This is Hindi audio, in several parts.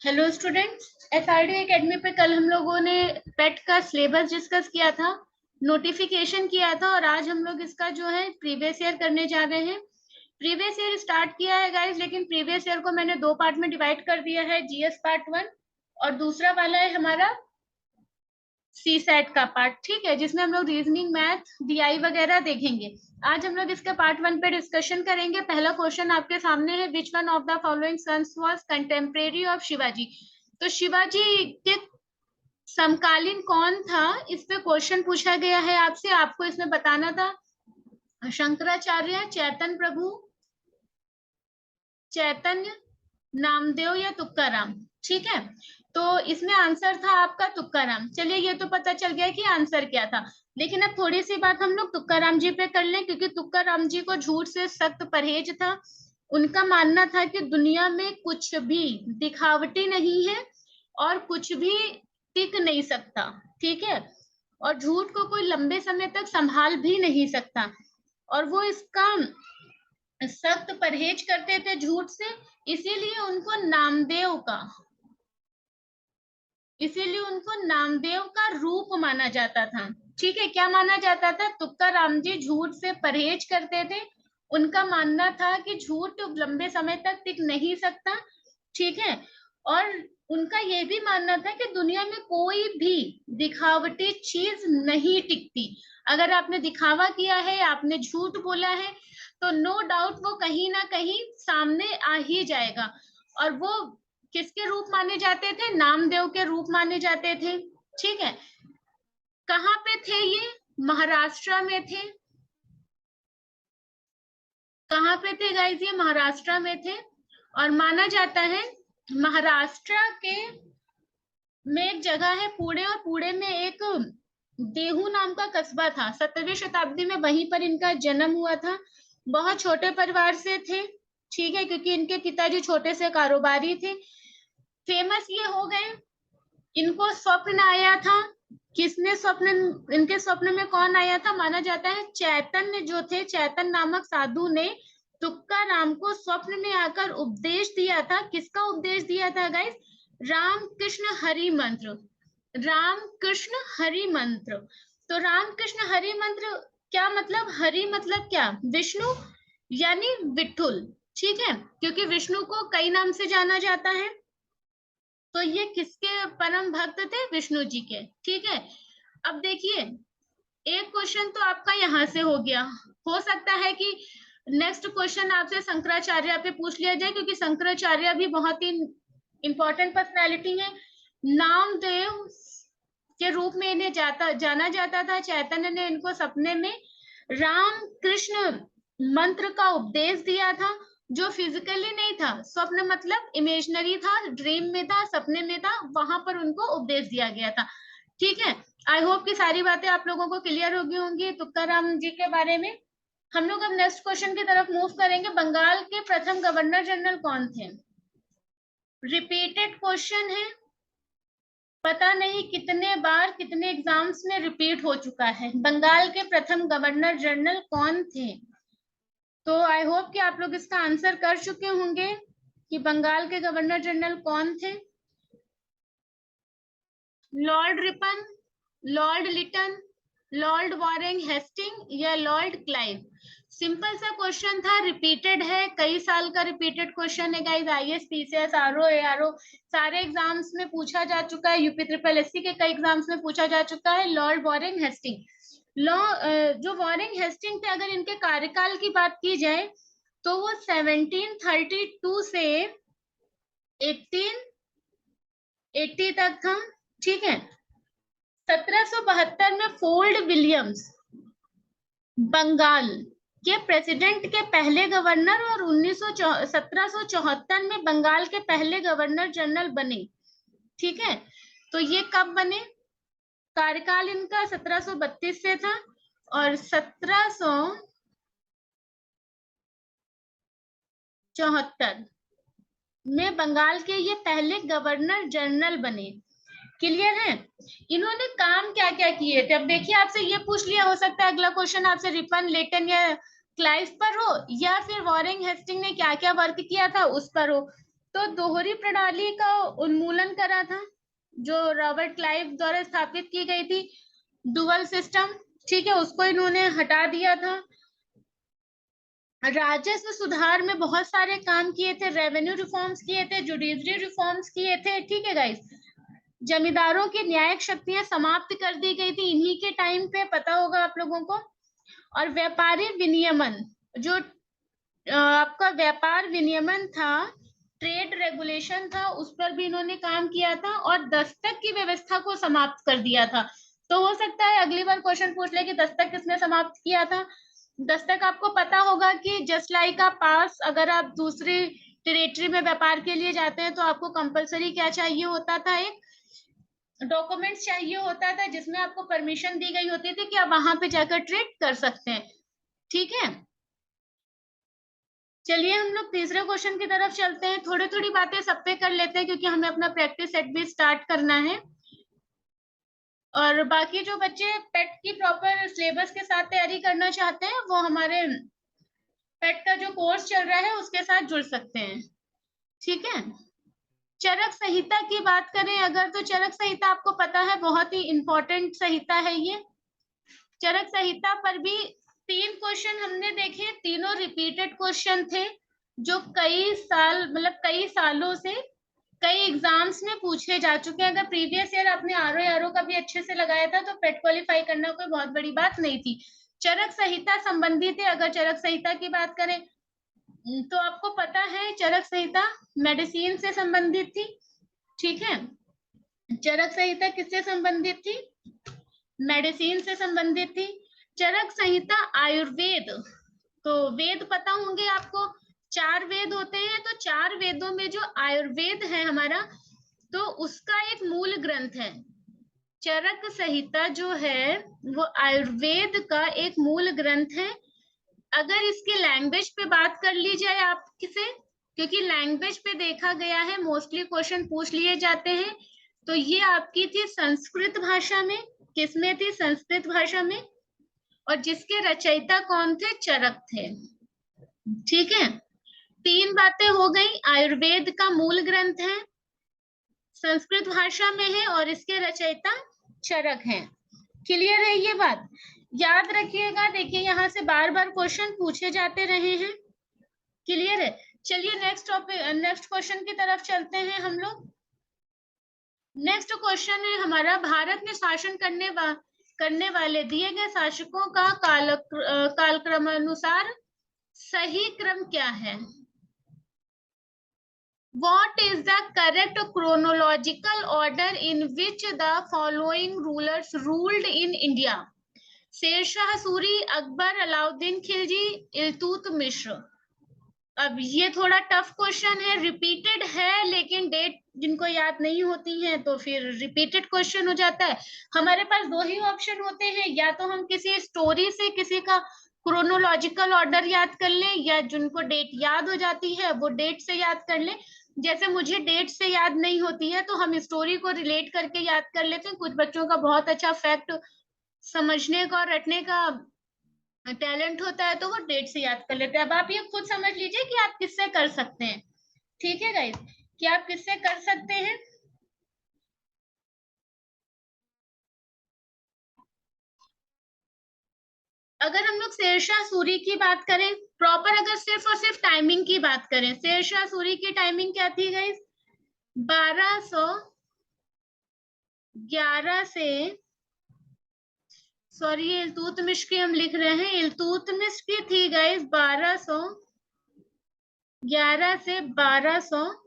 हेलो स्टूडेंट्स, एसआरडी एकेडमी पे कल हम लोगों ने पेट का सिलेबस डिस्कस किया था, नोटिफिकेशन किया था और आज हम लोग इसका जो है प्रीवियस ईयर करने जा रहे हैं। प्रीवियस ईयर स्टार्ट किया है गाइस, लेकिन प्रीवियस ईयर को मैंने दो पार्ट में डिवाइड कर दिया है, जीएस पार्ट 1 और दूसरा वाला है हमारा सी सेट का पार्ट। ठीक है, जिसमें हम लोग रीजनिंग, मैथ, डीआई वगैरह देखेंगे। आज हम लोग इसके पार्ट 1 पे डिस्कशन करेंगे। पहला क्वेश्चन आपके सामने है, which one of the following sons was contemporary of Shivaji. तो शिवाजी के समकालीन कौन था, इस पे क्वेश्चन पूछा गया है आपसे। आपको इसमें बताना था शंकराचार्य, चैतन्य प्रभु, चैतन्य, नामदेव या तुक्काराम। ठीक है, तो इसमें आंसर था आपका तुक्काराम। चलिए, ये तो पता चल गया कि आंसर क्या था, लेकिन अब थोड़ी सी बात हम लोग तुक्काराम जी पे कर लें, क्योंकि तुक्काराम जी को झूठ से सख्त परहेज था। उनका मानना था कि दुनिया में कुछ भी दिखावटी नहीं है और कुछ भी टिक नहीं सकता। ठीक है, और झूठ को कोई लंबे समय तक संभाल भी नहीं सकता, और वो इसका सख्त परहेज करते थे झूठ से। इसीलिए उनको नामदेव का इसीलिए उनको नामदेव का रूप माना जाता था। ठीक है, क्या माना जाता था? तुक्काराम जी झूठ से परहेज करते थे। उनका मानना था कि झूठ लंबे समय तक टिक नहीं सकता। ठीक है, और उनका यह भी मानना था कि दुनिया में कोई भी दिखावटी चीज नहीं टिकती। अगर आपने दिखावा किया है, आपने झूठ बोला है, तो नो डाउट वो कहीं ना कहीं सामने आ ही जाएगा। और वो किसके रूप माने जाते थे? नामदेव के रूप माने जाते थे। ठीक है, कहाँ पे थे ये? महाराष्ट्र में थे। कहाँ पे थे गाइस? ये महाराष्ट्र में थे। और माना जाता है महाराष्ट्र के में एक जगह है पुणे, और पुणे में एक देहू नाम का कस्बा था। 17वीं शताब्दी में वहीं पर इनका जन्म हुआ था। बहुत छोटे परिवार से थे। ठीक है, क्योंकि इनके पिताजी छोटे से कारोबारी थे। फेमस ये हो गए। इनको स्वप्न आया था। किसने स्वप्न? इनके स्वप्न में कौन आया था? माना जाता है चैतन्य जो थे, चैतन्य नामक साधु ने तुक्काराम को स्वप्न में आकर उपदेश दिया था। किसका उपदेश दिया था गाइस? राम कृष्ण हरि मंत्र। राम कृष्ण हरि मंत्र। तो राम कृष्ण हरि मंत्र क्या मतलब? हरि मतलब क्या? विष्णु, यानी विठुल। ठीक है, क्योंकि विष्णु को कई नाम से जाना जाता है। तो ये किसके परम भक्त थे? विष्णु जी के। ठीक है, अब देखिए, एक क्वेश्चन तो आपका यहां से हो गया। हो सकता है कि नेक्स्ट क्वेश्चन आपसे शंकराचार्य पे पूछ लिया जाए, क्योंकि शंकराचार्य भी बहुत ही इंपॉर्टेंट पर्सनैलिटी है। नामदेव के रूप में इन्हें जाना जाता था। चैतन्य ने इनको सपने में राम कृष्ण मंत्र का उपदेश दिया था, जो फिजिकली नहीं था। स्वप्न मतलब इमेजनरी था, ड्रीम में था, सपने में था, वहां पर उनको उपदेश दिया गया था। ठीक है, आई होप कि सारी बातें आप लोगों को क्लियर होगी होंगी तुक्काराम जी के बारे में। हम लोग अब नेक्स्ट क्वेश्चन की तरफ मूव करेंगे। बंगाल के प्रथम गवर्नर जनरल कौन थे? रिपीटेड क्वेश्चन है, पता नहीं कितने बार कितने एग्जाम्स में रिपीट हो चुका है। बंगाल के प्रथम गवर्नर जनरल कौन थे? तो आई होप कि आप लोग इसका आंसर कर चुके होंगे कि बंगाल के गवर्नर जनरल कौन थे। Lord Ripon, Lord Lytton, Lord Warren Hasting या लॉर्ड क्लाइव। सिंपल सा क्वेश्चन था, रिपीटेड है, कई साल का रिपीटेड क्वेश्चन है guys. IAS, PCS, RO, ARO सारे एग्जाम्स में पूछा जा चुका है। यूपी ट्रिपल एससी के कई एग्जाम्स में पूछा जा चुका है। लॉर्ड वॉरेन हेस्टिंग, लॉ जो वॉरेन हेस्टिंग थे, अगर इनके कार्यकाल की बात की जाए तो वो 1732 से 1880 तक था। ठीक है, 1772 में फोर्ड विलियम्स बंगाल के प्रेसिडेंट के पहले गवर्नर, और 1774 में बंगाल के पहले गवर्नर जनरल बने। ठीक है, तो ये कब बने? कार्यकाल इनका 1732 से था, और 1774 में बंगाल के ये पहले गवर्नर जनरल बने। क्लियर है? इन्होंने काम क्या क्या किए थे? अब देखिए, आपसे ये पूछ लिया, हो सकता है अगला क्वेश्चन आपसे रिपन, लेटन या क्लाइव पर हो, या फिर वॉरेन हेस्टिंग ने क्या क्या वर्क किया था उस पर हो। तो दोहरी प्रणाली का उन्मूलन करा था, जो रॉबर्ट क्लाइव द्वारा स्थापित की गई थी, डुअल सिस्टम, ठीक है, उसको इन्होंने हटा दिया था। राजस्व सुधार में बहुत सारे काम किए थे, रेवेन्यू रिफॉर्म्स किए थे, जुडिशरी रिफॉर्म्स किए थे, ठीक है गाइस। जमींदारों की न्यायिक शक्तियां समाप्त कर दी गई थी इन्हीं के टाइम पे, पता होगा आप लोगों को। और व्यापारी विनियमन, जो आपका व्यापार विनियमन था, ट्रेड रेगुलेशन था, उस पर भी इन्होंने काम किया था। और दस्तक की व्यवस्था को समाप्त कर दिया था। तो हो सकता है अगली बार क्वेश्चन पूछ ले कि दस्तक किसने समाप्त किया था। दस्तक आपको पता होगा कि जस्ट लाइक का पास, अगर आप दूसरी टेरिटरी में व्यापार के लिए जाते हैं तो आपको कंपलसरी क्या चाहिए होता था, एक डॉक्यूमेंट्स चाहिए होता था, जिसमें आपको परमिशन दी गई होती थी कि आप वहां पे जाकर ट्रेड कर सकते हैं, ठीक है। चलिए हम लोग तीसरे क्वेश्चन की तरफ चलते हैं। थोड़ी थोड़ी बातें सब पे कर लेते हैं क्योंकि हमें अपना प्रैक्टिस सेट भी स्टार्ट करना है। और बाकी जो बच्चे पेट की प्रॉपर सिलेबस के साथ तैयारी करना चाहते हैं वो हमारे पेट का जो कोर्स चल रहा है उसके साथ जुड़ सकते हैं, ठीक है। चरक संहिता की बात करें अगर, तो चरक संहिता आपको पता है बहुत ही इंपॉर्टेंट संहिता है ये। चरक संहिता पर भी 3 क्वेश्चन हमने देखे, तीनों रिपीटेड क्वेश्चन थे, जो कई साल, मतलब कई सालों से कई एग्जाम्स में पूछे जा चुके हैं। अगर प्रीवियस ईयर आपने आरओ का भी अच्छे से लगाया था तो पेट क्वालिफाई करना कोई बहुत बड़ी बात नहीं थी। चरक संहिता संबंधित है। अगर चरक संहिता की बात करें तो आपको पता है चरक संहिता मेडिसिन से संबंधित थी, ठीक है। चरक संहिता किससे संबंधित थी, मेडिसिन से संबंधित थी। चरक संहिता आयुर्वेद, तो वेद पता होंगे आपको, 4 वेद होते हैं, तो 4 वेदों में जो आयुर्वेद है हमारा, तो उसका एक मूल ग्रंथ है। चरक संहिता जो है वो आयुर्वेद का एक मूल ग्रंथ है। अगर इसकी लैंग्वेज पे बात कर ली जाए आपसे, क्योंकि लैंग्वेज पे देखा गया है मोस्टली क्वेश्चन पूछ लिए जाते हैं, तो ये आपकी थी संस्कृत भाषा में। किसमें थी, संस्कृत भाषा में। और जिसके रचयिता कौन थे, चरक थे, ठीक है। 3 बातें हो गई, आयुर्वेद का मूल ग्रंथ है, संस्कृत भाषा में है, और इसके रचयिता चरक हैं। क्लियर है ये बात, याद रखिएगा। देखिए यहाँ से बार बार क्वेश्चन पूछे जाते रहे हैं, क्लियर है। चलिए नेक्स्ट टॉपिक, नेक्स्ट क्वेश्चन की तरफ चलते हैं हम लोग। नेक्स्ट क्वेश्चन है हमारा, भारत में शासन करने वाले दिए गए शासकों का कालक्रमानुसार सही क्रम क्या है। What is the correct chronological order in which the following rulers ruled in India? Sher Shah Suri, Akbar, Alauddin Khilji, Iltutmish. अब ये थोड़ा टफ क्वेश्चन है, रिपीटेड है, लेकिन डेट जिनको याद नहीं होती है तो फिर रिपीटेड क्वेश्चन हो जाता है। हमारे पास 2 ही ऑप्शन होते हैं, या तो हम किसी स्टोरी से किसी का क्रोनोलॉजिकल ऑर्डर याद कर लें, या जिनको डेट याद हो जाती है वो डेट से याद कर लें। जैसे मुझे डेट से याद नहीं होती है तो हम स्टोरी को रिलेट करके याद कर लेते हैं। कुछ बच्चों का बहुत अच्छा फैक्ट समझने का और रटने का टैलेंट होता है तो वो डेट से याद कर लेते हैं। अब आप ये खुद समझ लीजिए कि आप किससे कर सकते हैं, ठीक है गाइस, कि आप किससे कर सकते हैं। अगर हम लोग शेरशाह सूरी की बात करें प्रॉपर, अगर सिर्फ और सिर्फ टाइमिंग की बात करें, शेरशाह सूरी की टाइमिंग क्या थी गाइस, 1211 से, सॉरी ये इल्तुतमिश की हम लिख रहे हैं, इल्तुतमिश की थी गाइस 1211 से 1236।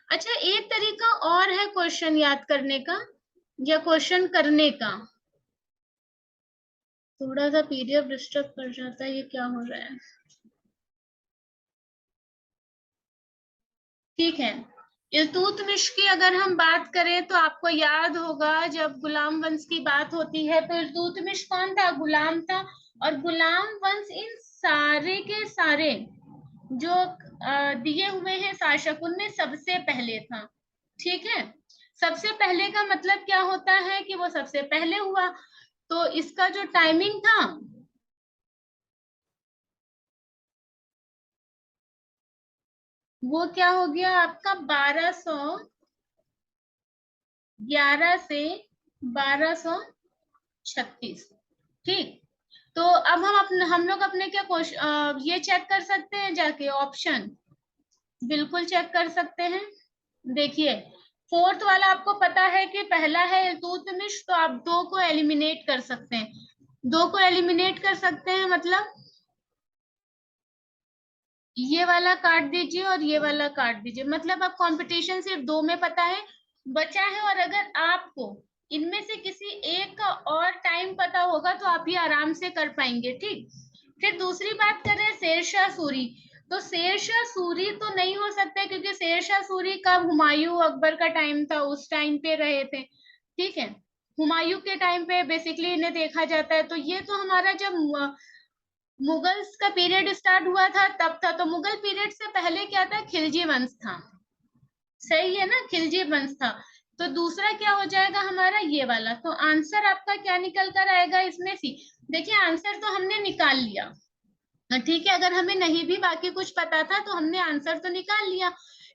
अच्छा, एक तरीका और है क्वेश्चन याद करने का या क्वेश्चन करने का। थोड़ा सा पीडीएफ डिस्टर्ब कर जाता है, ये क्या हो रहा है, ठीक है। इल्तुतमिश की अगर हम बात करें तो आपको याद होगा जब गुलाम वंश की बात होती है तो इल्तुतमिश कौन था, गुलाम था। और गुलाम वंश इन सारे के सारे जो दिए हुए हैं शासक उनमें सबसे पहले था, ठीक है। सबसे पहले का मतलब क्या होता है कि वो सबसे पहले हुआ, तो इसका जो टाइमिंग था वो क्या हो गया आपका 1211 से 1236। ठीक, तो अब हम लोग अपने क्या क्वेश्चन ये चेक कर सकते हैं जाके ऑप्शन, बिल्कुल चेक कर सकते हैं। देखिए फोर्थ वाला आपको पता है कि पहला है इल्तुतमिश, तो आप दो को एलिमिनेट कर सकते हैं, दो को एलिमिनेट कर सकते हैं मतलब ये वाला काट दीजिए और ये वाला काट दीजिए, मतलब अब कंपटीशन सिर्फ दो में पता है बचा है, और अगर आपको इनमें से किसी एक का और टाइम पता होगा तो आप ये आराम से कर पाएंगे। ठीक, फिर दूसरी बात करें शेरशाह सूरी, तो शेरशाह सूरी तो नहीं हो सकता क्योंकि शेरशाह सूरी कब हुमायूं अकबर का टाइम था, उस टाइम पे रहे थे। ठीक है, हुमायूं के टाइम पे बेसिकली इन्हें देखा जाता है, तो ये तो हमारा जब मुगल्स का पीरियड स्टार्ट हुआ था तब था, तो मुगल पीरियड से पहले क्या था, खिलजी वंश था। सही है ना, खिलजी वंश था। तो दूसरा क्या हो जाएगा हमारा ये वाला, तो आंसर आपका क्या निकल कर आएगा इसमें सी। देखिए आंसर तो हमने निकाल लिया, हाँ, ठीक है, अगर हमें नहीं भी बाकी कुछ पता था तो हमने आंसर तो निकाल लिया,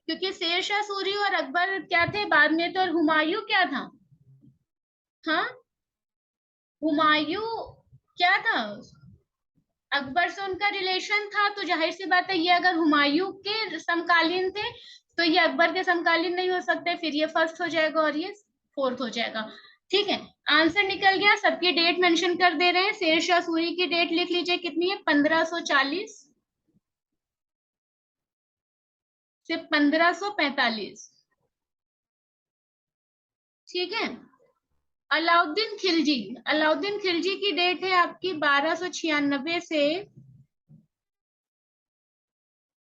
क्योंकि शेर शाह सूरी और अकबर क्या थे बाद में, तो और हुमायूं क्या था, हाँ, हुमायूं क्या था, अकबर से उनका रिलेशन था, तो जाहिर सी बात है ये अगर हुमायूं के समकालीन थे तो ये अकबर के समकालीन नहीं हो सकते, फिर ये फर्स्ट हो जाएगा और ये फोर्थ हो जाएगा। ठीक है, आंसर निकल गया, सबकी डेट मेंशन कर दे रहे हैं, शेर शाह सूरी की डेट लिख लीजिए कितनी है, 1540 से 1545। ठीक है, अलाउद्दीन खिलजी, अलाउद्दीन खिलजी की डेट है आपकी 1296 से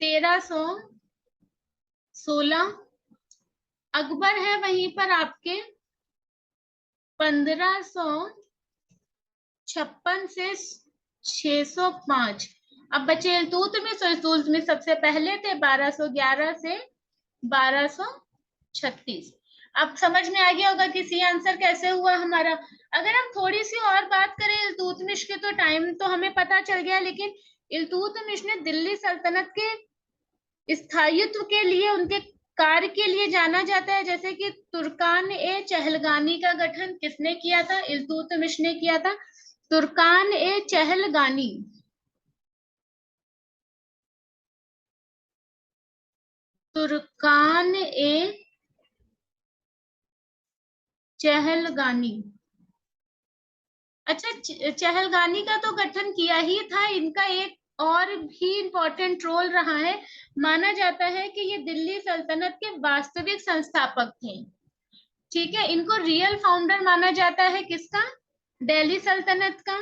1316। अकबर है वहीं पर आपके 1556 से 605। अब बचे इल्तुतमिश, तो इल्तुतमिश सबसे पहले थे 1211 से 1236। अब समझ में आ गया होगा कि सी आंसर कैसे हुआ हमारा। अगर हम थोड़ी सी और बात करें इल्तुतमिश के, तो टाइम तो हमें पता चल गया, लेकिन इल्तुतमिश ने दिल्ली सल्तनत के स्थायित्व के लिए, उनके कार्य के लिए जाना जाता है, जैसे कि तुर्कान ए चहलगानी का गठन किसने किया था, इल्तुतमिश ने किया था। तुर्कान ए चहलगानी, तुर्कान ए चहलगानी, अच्छा चहलगानी का तो गठन किया ही था, इनका एक और भी इम्पोर्टेंट रोल रहा है, माना जाता है कि ये दिल्ली सल्तनत के वास्तविक संस्थापक थे। ठीक है, इनको रियल फाउंडर माना जाता है किसका, दिल्ली सल्तनत का।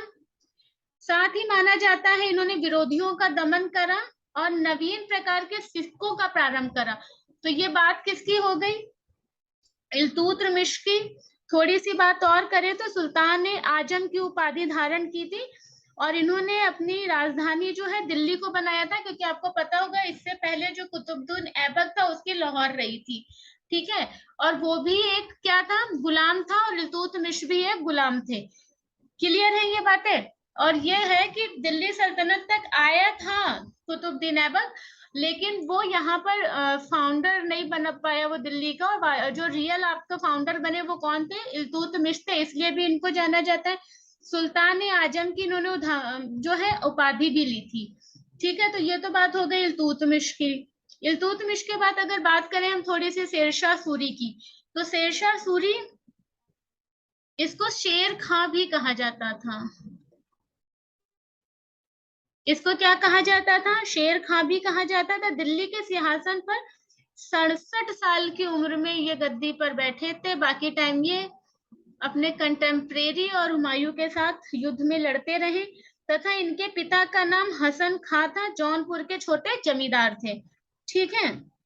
साथ ही माना जाता है इन्होंने विरोधियों का दमन करा और नवीन प्रकार के सिक्कों का प्रारंभ करा। तो ये बात किसकी हो गई, इल्तुतमिश की। थोड़ी सी बात और करें तो सुल्तान ने आजम की उपाधि धारण की थी, और इन्होंने अपनी राजधानी जो है दिल्ली को बनाया था, क्योंकि आपको पता होगा इससे पहले जो कुतुबुद्दीन ऐबक था उसकी लाहौर रही थी। ठीक है, और वो भी एक क्या था, गुलाम था, और इल्तुतमिश भी एक गुलाम थे। क्लियर है ये बातें। और ये है कि दिल्ली सल्तनत तक आया था कुतुबुद्दीन ऐबक, लेकिन वो यहाँ पर फाउंडर नहीं बन पाया वो दिल्ली का, और जो रियल आपका फाउंडर बने वो कौन थे, इल्तुतमिश थे, इसलिए भी इनको जाना जाता है सुल्तान आजम की, इन्होंने जो है उपाधि भी ली थी। ठीक है, तो ये तो बात हो गई इल्तुतमिश की। इल्तुतमिश के बाद अगर बात करें हम थोड़ी सी शेरशाह सूरी की, तो शेरशाह सूरी, इसको शेर खां भी कहा जाता था, इसको क्या कहा जाता था, शेर खां भी कहा जाता था। दिल्ली के सिंहासन पर 67 साल की उम्र में ये गद्दी पर बैठे थे, बाकी टाइम ये अपने कंटेम्प्रेरी और हुमायूं के साथ युद्ध में लड़ते रहे, तथा इनके पिता का नाम हसन खां था, जौनपुर के छोटे जमींदार थे। ठीक है,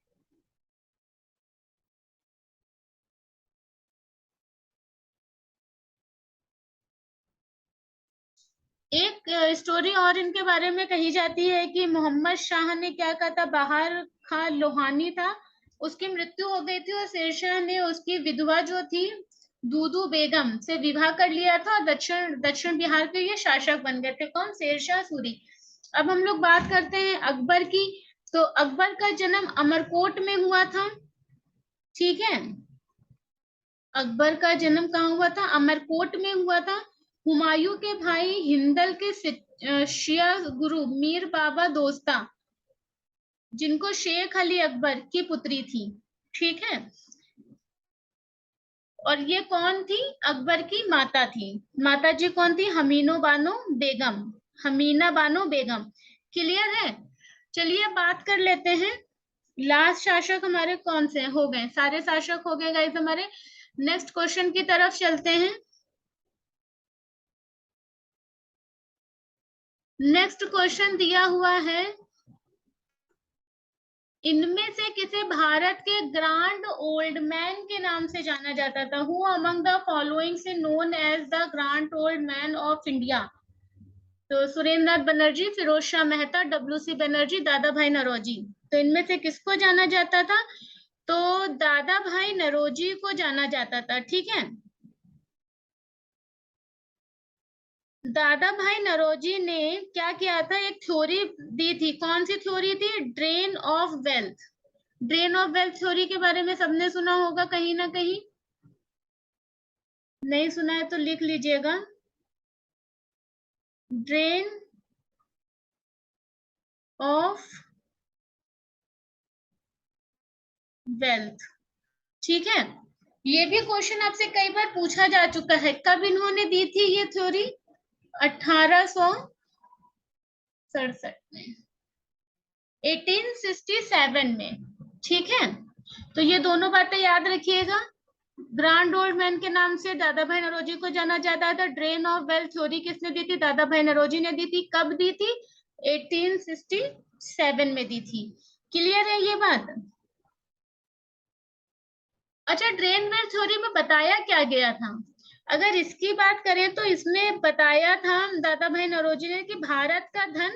एक स्टोरी और इनके बारे में कही जाती है कि मोहम्मद शाह ने क्या कहा था, बाहर खां लोहानी था, उसकी मृत्यु हो गई थी और शेरशाह ने उसकी विधवा जो थी दूदू बेगम से विवाह कर लिया था और दक्षिण बिहार के ये शासक बन गए थे। कौन? शेरशाह सूरी। अब हम लोग बात करते हैं अकबर की। तो अकबर का जन्म अमरकोट में हुआ था। ठीक है, अकबर का जन्म कहाँ हुआ था? अमरकोट में हुआ था। हुमायूं के भाई हिंदल के शिया गुरु मीर बाबा दोस्ता, जिनको शेख अली अकबर की पुत्री थी। ठीक है, और ये कौन थी? अकबर की माता थी। माता जी कौन थी? हमीनो बानो बेगम, हमीना बानो बेगम। क्लियर है? चलिए बात कर लेते हैं लास्ट शासक हमारे कौन से हो गए। सारे शासक हो गए गाइस हमारे। नेक्स्ट क्वेश्चन की तरफ चलते हैं। नेक्स्ट क्वेश्चन दिया हुआ है, इनमें से किसे भारत के ग्रांड ओल्ड मैन के नाम से जाना जाता था? हु अमंग द फॉलोइंग से known as the grand old man of India? तो Surendranath Banerjee, Firoz Shah Mehta, W C Banerjee, Dadabhai Naoroji. तो इनमें से किसको जाना जाता था? तो दादा भाई नौरोजी को जाना जाता था। ठीक है, दादा भाई नौरोजी ने क्या किया था? एक थ्योरी दी थी। कौन सी थ्योरी थी? Drain of wealth. Drain of wealth theory के बारे में सबने सुना होगा कहीं ना कहीं। नहीं सुना है तो लिख लीजिएगा, ड्रेन ऑफ वेल्थ। ठीक है, ये भी क्वेश्चन आपसे कई बार पूछा जा चुका है। कब इन्होंने दी थी ये थ्योरी? 1867 में, 1867 में। ठीक है, तो ये दोनों बातें याद रखिएगा। ग्रांड ओल्ड मैन के नाम से दादा भाई नौरोजी को जाना जाता था। ड्रेन ऑफ वेल्थ थ्योरी किसने दी थी? दादा भाई नौरोजी ने दी थी। कब दी थी? 1867 में दी थी। क्लियर है ये बात? अच्छा, ड्रेन वेल्थ थ्योरी में बताया क्या गया था? अगर इसकी बात करें तो इसमें बताया था दादा भाई नौरोजी ने कि भारत का धन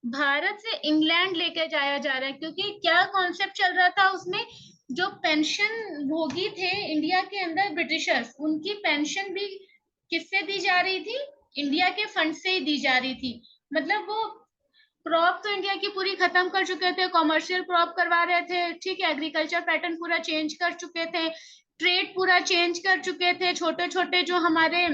भारत से इंग्लैंड लेके जाया जा रहा है। क्योंकि क्या कॉन्सेप्ट चल रहा था उसमें? जो पेंशन भोगी थे इंडिया के अंदर ब्रिटिशर्स, उनकी पेंशन भी किससे दी जा रही थी? इंडिया के फंड से ही दी जा रही थी। मतलब वो क्रॉप तो इंडिया की पूरी खत्म कर चुके थे, कॉमर्शियल क्रॉप करवा रहे थे। ठीक है, एग्रीकल्चर पैटर्न पूरा चेंज कर चुके थे, ट्रेड पूरा चेंज कर चुके थे। छोटे छोटे जो हमारे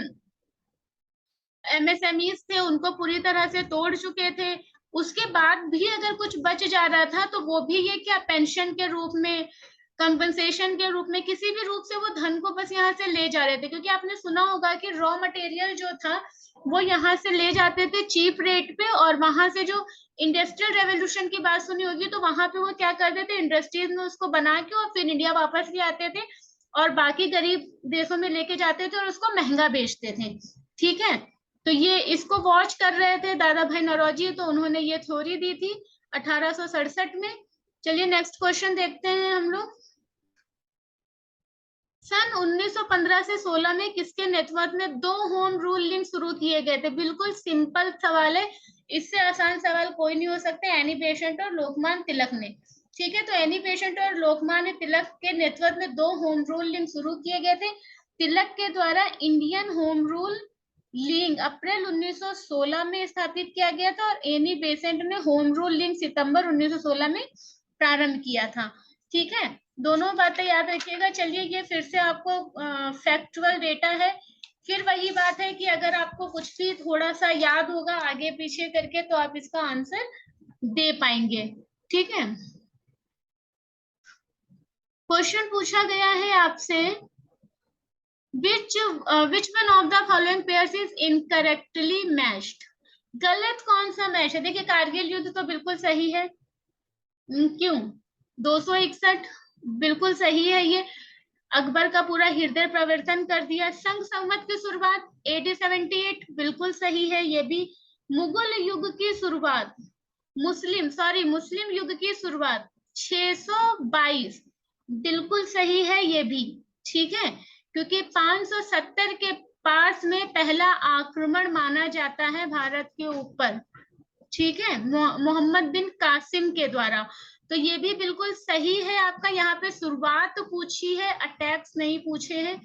एमएसएमईज थे उनको पूरी तरह से तोड़ चुके थे। उसके बाद भी अगर कुछ बच जा रहा था तो वो भी ये क्या पेंशन के रूप में, कंपनसेशन के रूप में, किसी भी रूप से वो धन को बस यहाँ से ले जा रहे थे। क्योंकि आपने सुना होगा कि रॉ मटेरियल जो था वो यहाँ से ले जाते थे चीप रेट पे, और वहां से जो इंडस्ट्रियल रेवोल्यूशन की बात सुनी होगी तो वहां पे वो क्या करते थे? इंडस्ट्रीज में उसको बना के और फिर इंडिया वापस ले आते थे और बाकी गरीब देशों में लेके जाते थे और उसको महंगा बेचते थे। ठीक है, तो ये इसको वॉच कर रहे थे दादा भाई नौरोजी, तो उन्होंने ये थ्योरी दी थी 1867 में। चलिए नेक्स्ट क्वेश्चन देखते हैं हम लोग। सन 1915 से 16 में किसके नेतृत्व में 2 होम रूल लिंक शुरू किए गए थे? बिल्कुल सिंपल सवाल है, इससे आसान सवाल कोई नहीं हो सकता। एनी बेसेंट और लोकमान्य तिलक ने। ठीक है, तो एनी बेसेंट और लोकमान्य तिलक के नेतृत्व में 2 होम रूल लिंक शुरू किए गए थे। तिलक के द्वारा इंडियन होम रूल लिंक अप्रैल 1916 में स्थापित किया गया था और एनी बेसेंट ने होम रूल लिंक सितंबर 1916 में प्रारंभ किया था। ठीक है, दोनों बातें याद रखिएगा। चलिए ये फिर से आपको फैक्चुअल डेटा है। फिर वही बात है कि अगर आपको कुछ भी थोड़ा सा याद होगा आगे पीछे करके तो आप इसका आंसर दे पाएंगे। ठीक है, क्वेश्चन पूछा गया है आपसे, which one of the following pairs is incorrectly matched? गलत कौन सा मैच है? देखिए कारगिल युद्ध तो बिल्कुल सही है। क्यों? 261 बिल्कुल सही है ये। अकबर का पूरा हृदय प्रवर्तन कर दिया। संघ संवत की शुरुआत AD 78 बिल्कुल सही है ये भी। मुगल युग की शुरुआत, मुस्लिम युग की शुरुआत 622 बिल्कुल सही है ये भी। ठीक है, क्योंकि 570 के पास में पहला आक्रमण माना जाता है भारत के ऊपर। ठीक है, मोहम्मद बिन कासिम के द्वारा। तो ये भी बिल्कुल सही है आपका। यहाँ पे शुरुआत तो पूछी है, अटैक्स नहीं पूछे हैं।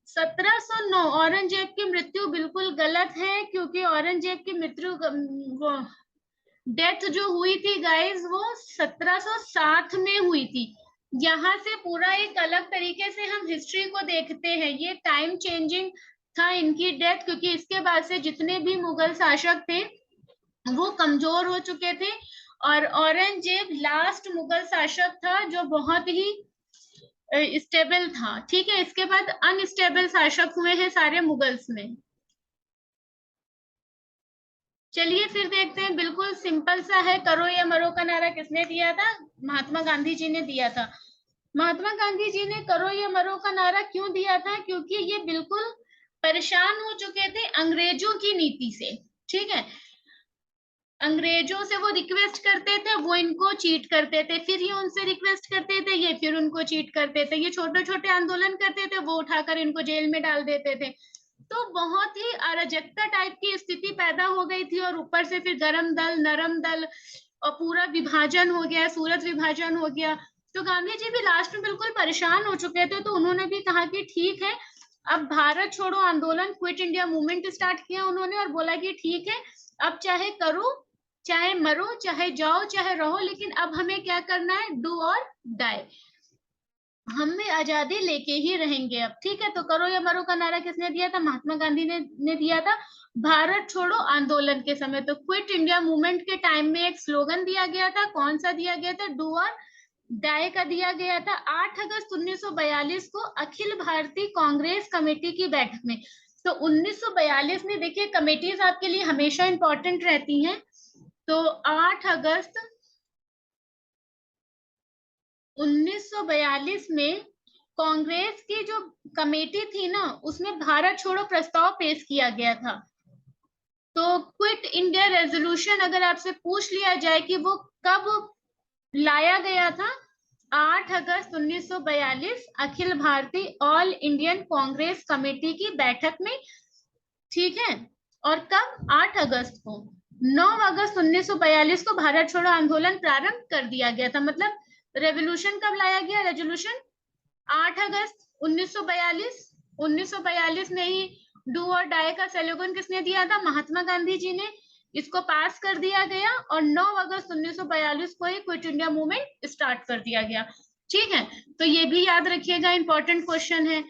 1709 औरंगजेब की मृत्यु बिल्कुल गलत है, क्योंकि औरंगजेब की मृत्यु डेथ जो हुई थी गाइस वो 1707 में हुई थी। यहाँ से पूरा एक अलग तरीके से हम हिस्ट्री को देखते हैं, ये टाइम चेंजिंग था इनकी डेथ, क्योंकि इसके बाद से जितने भी मुगल शासक थे वो कमजोर हो चुके थे, और औरंगजेब लास्ट मुगल शासक था जो बहुत ही स्टेबल था। ठीक है, इसके बाद अनस्टेबल शासक हुए हैं सारे मुगल्स में। चलिए फिर देखते हैं, बिल्कुल सिंपल सा है। करो या मरो का नारा किसने दिया था? महात्मा गांधी जी ने दिया था। महात्मा गांधी जी ने करो या मरो का नारा क्यों दिया था? क्योंकि ये बिल्कुल परेशान हो चुके थे अंग्रेजों की नीति से। ठीक है, अंग्रेजों से वो रिक्वेस्ट करते थे, वो इनको चीट करते थे, फिर ये उनसे रिक्वेस्ट करते थे, ये फिर उनको चीट करते थे, ये छोटे छोटे आंदोलन करते थे, वो उठाकर इनको जेल में डाल देते थे। तो बहुत ही अराजकता टाइप की स्थिति पैदा हो गई थी, और ऊपर से फिर गरम दल, नरम दल, और पूरा विभाजन हो गया, सूरत विभाजन हो गया। तो गांधी जी भी लास्ट में बिल्कुल परेशान हो चुके थे, तो उन्होंने भी कहा कि ठीक है, अब भारत छोड़ो आंदोलन, क्विट इंडिया मूवमेंट स्टार्ट किया उन्होंने, और बोला कि ठीक है, अब चाहे करो, चाहे मरो, चाहे जाओ, चाहे रहो, लेकिन अब हमें क्या करना है? डू और डाई, हमें आजादी लेके ही रहेंगे अब। ठीक है, तो करो या मरो का नारा किसने दिया था? महात्मा गांधी ने दिया था भारत छोड़ो आंदोलन के समय। तो क्विट इंडिया मूवमेंट के टाइम में एक स्लोगन दिया गया था, कौन सा दिया गया था? डू और डाई का दिया गया था। 8 अगस्त 1942 को अखिल भारतीय कांग्रेस कमेटी की बैठक में। तो 1942 में, देखिए कमेटीज आपके लिए हमेशा इंपॉर्टेंट रहती हैं। तो 8 अगस्त 1942 में कांग्रेस की जो कमेटी थी ना, उसमें भारत छोड़ो प्रस्ताव पेश किया गया था। तो क्विट इंडिया रेजोल्यूशन अगर आपसे पूछ लिया जाए कि वो कब लाया गया था? 8 अगस्त 1942 Akhil Bharatiya all Indian Congress committee की बैठक में। ठीक है, और कब? 8 अगस्त को। 9 अगस्त 1942 को भारत छोड़ो आंदोलन प्रारंभ कर दिया गया था। मतलब रेवोल्यूशन कब लाया गया? रेजोल्यूशन 8 अगस्त 1942। 1942 में ही डू और डाई का स्लोगन किसने दिया था? महात्मा गांधी जी ने। इसको पास कर दिया गया, और 9 अगस्त 1942 को ही क्विट इंडिया मूवमेंट स्टार्ट कर दिया गया। ठीक है, तो ये भी याद रखिएगा, इंपॉर्टेंट क्वेश्चन है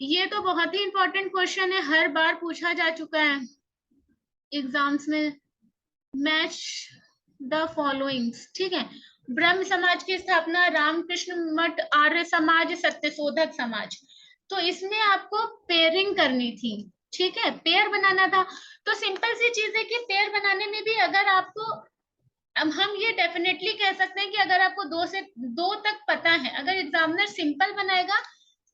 ये। तो बहुत ही इंपॉर्टेंट क्वेश्चन है, हर बार पूछा जा चुका है एग्जाम्स में। Match the followings. ठीक है, ब्रह्म समाज की स्थापना, रामकृष्ण मठ, आर्य समाज, सत्यशोधक समाज। तो इसमें आपको पेयरिंग करनी थी। ठीक है, पेयर बनाना था। तो सिंपल सी चीज है कि पेयर बनाने में भी अगर आपको, अब हम ये डेफिनेटली कह सकते हैं कि अगर आपको 2 से 2 तक पता है, अगर एग्जामिनर सिंपल बनाएगा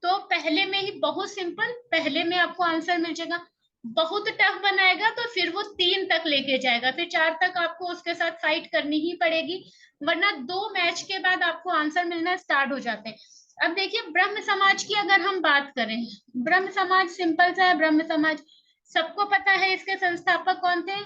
तो पहले में ही बहुत सिंपल, पहले में आपको आंसर मिल जाएगा। बहुत टफ बनाएगा तो फिर वो 3 तक लेके जाएगा, फिर 4 तक आपको उसके साथ फाइट करनी ही पड़ेगी, वरना 2 मैच के बाद आपको आंसर मिलना स्टार्ट हो जाते हैं। अब देखिए ब्रह्म समाज की अगर हम बात करें, ब्रह्म समाज सिंपल सा है। ब्रह्म समाज सबको पता है, इसके संस्थापक कौन थे?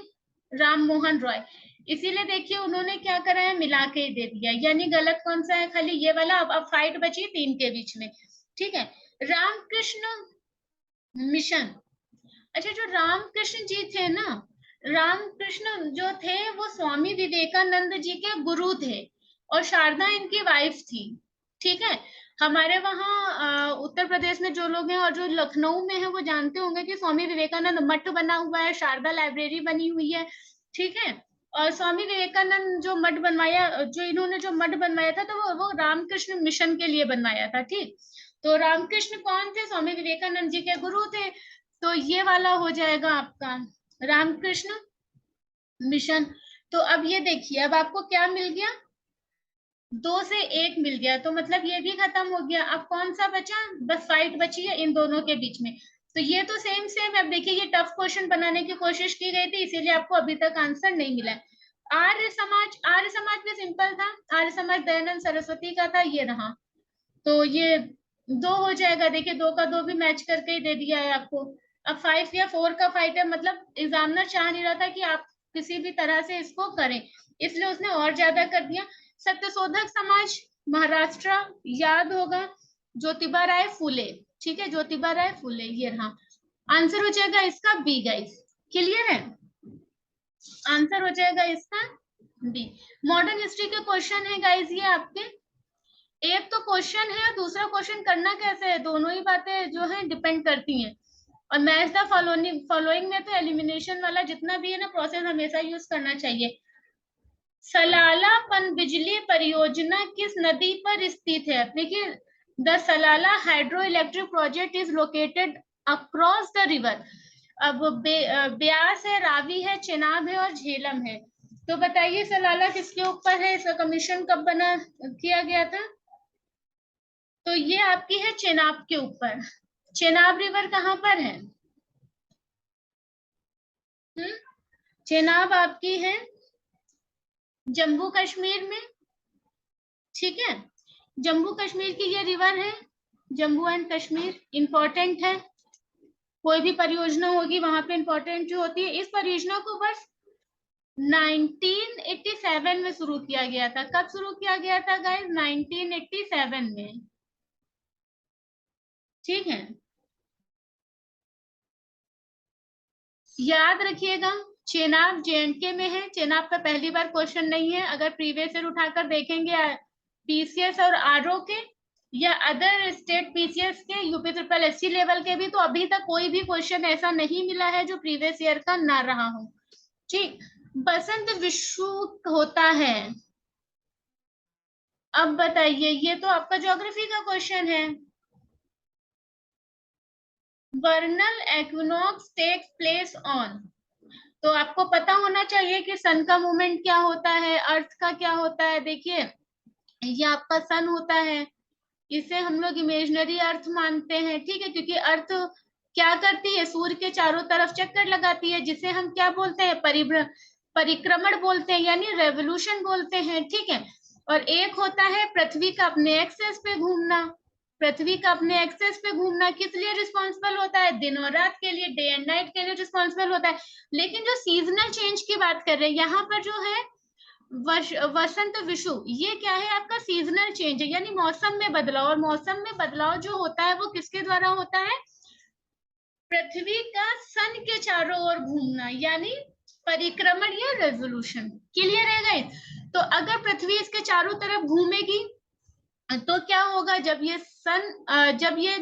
राम मोहन रॉय। इसीलिए देखिए उन्होंने क्या करा है, मिला के ही दे दिया, यानी गलत कौन सा है? खाली ये वाला। अब फाइट बची 3 के बीच में। ठीक है, रामकृष्ण मिशन। अच्छा, जो रामकृष्ण जी थे ना, रामकृष्ण जो थे वो स्वामी विवेकानंद जी के गुरु थे, और शारदा इनकी वाइफ थी। ठीक है, हमारे वहाँ उत्तर प्रदेश में जो लोग हैं और जो लखनऊ में है वो जानते होंगे कि स्वामी विवेकानंद मठ बना हुआ है, शारदा लाइब्रेरी बनी हुई है। ठीक है, और स्वामी विवेकानंद जो मठ बनवाया, जो इन्होंने जो मठ बनवाया था, तो वो रामकृष्ण मिशन के लिए बनवाया था। ठीक, तो रामकृष्ण कौन थे? स्वामी विवेकानंद जी के गुरु थे। तो ये वाला हो जाएगा आपका रामकृष्ण मिशन। तो अब ये देखिए, अब आपको क्या मिल गया? 2 से 1 मिल गया, तो मतलब ये भी खत्म हो गया। अब कौन सा बचा? बस फाइट बची है इन दोनों के बीच में। तो ये तो सेम सेम है। अब देखिए ये टफ क्वेश्चन बनाने की कोशिश की गई थी, इसीलिए आपको अभी तक आंसर नहीं मिला है। आर्य समाज, आर्य समाज में सिंपल था, आर्य समाज दयानंद सरस्वती का था, ये रहा। तो ये 2 हो जाएगा। देखिए 2 का 2 भी मैच करके ही दे दिया है आपको। अब 5 या 4 का फाइट है, मतलब एग्जामिनर चाह नहीं रहा था कि आप किसी भी तरह से इसको करें, इसलिए उसने और ज्यादा कर दिया। सत्यशोधक समाज महाराष्ट्र याद होगा, ज्योतिबा राय फुले। ठीक है, ज्योतिबा राय फुले, ये रहा आंसर हो जाएगा इसका बी गाइस। क्लियर है, आंसर हो जाएगा इसका बी। मॉडर्न हिस्ट्री के क्वेश्चन है गाइस ये आपके, एक तो क्वेश्चन है, दूसरा क्वेश्चन करना कैसे है, दोनों ही बातें जो है डिपेंड करती हैं। और मैच द फॉलोइंग में तो एलिमिनेशन वाला जितना भी है ना प्रोसेस हमेशा यूज करना चाहिए। सलाला पनबिजली परियोजना किस नदी पर स्थित है? देखिए, the सलाला hydro electric project is located across the river. अब ब्यास है, रावी है, चेनाब है और झेलम है। तो बताइए सलाला किसके ऊपर है, इसका कमीशन कब बना किया गया था? तो ये आपकी है चेनाब के ऊपर। चेनाब रिवर कहाँ पर है? चेनाब आपकी है जम्मू कश्मीर में। ठीक है, जम्मू कश्मीर की ये रिवर है, जम्मू एंड कश्मीर। इंपॉर्टेंट है, कोई भी परियोजना होगी वहां पे इंपॉर्टेंट जो होती है। इस परियोजना को वर्ष 1987 में शुरू किया गया था। कब शुरू किया गया था गाइस? 1987 में। ठीक है, याद रखिएगा। चेनाब जेएंडके में है। चेनाब का पहली बार क्वेश्चन नहीं है, अगर प्रीवियस ईयर उठाकर देखेंगे पीसीएस और आरओ के या अदर स्टेट पीसीएस के, यूपी ट्रिपल एससी लेवल के भी, तो अभी तक कोई भी क्वेश्चन ऐसा नहीं मिला है जो प्रीवियस ईयर का ना रहा हो। ठीक, बसंत विश्व होता है। अब बताइए, ये तो आपका ज्योग्राफी का क्वेश्चन है। वर्नल एक्विनॉक्स टेक्स प्लेस ऑन, तो आपको पता होना चाहिए कि सन का मूवमेंट क्या होता है, अर्थ का क्या होता है। देखिए, ये आपका सन होता है, इसे हम लोग इमेजिनरी अर्थ मानते हैं। ठीक है, क्योंकि अर्थ क्या करती है, सूर्य के चारों तरफ चक्कर लगाती है, जिसे हम क्या बोलते हैं, परिक्रमण बोलते हैं, यानी रेवोल्यूशन बोलते हैं। ठीक है, और एक होता है पृथ्वी का अपने एक्सेस पे घूमना। पृथ्वी का अपने एक्सेस पे घूमना किस लिए रिस्पॉन्सिबल होता है? दिन और रात के लिए, डे एंड नाइट के लिए रिस्पॉन्सिबल होता है। लेकिन जो सीजनल चेंज की बात कर रहे हैं यहाँ पर जो है वसंत विषु, ये क्या है आपका? सीजनल चेंज है, यानी मौसम में बदलाव। और मौसम में बदलाव जो होता है वो किसके द्वारा होता है? पृथ्वी का सन के चारों ओर घूमना, यानी परिक्रमण या रेवोल्यूशन। क्लियर है गाइस? तो अगर पृथ्वी इसके चारों तरफ घूमेगी तो क्या होगा? जब ये जब ये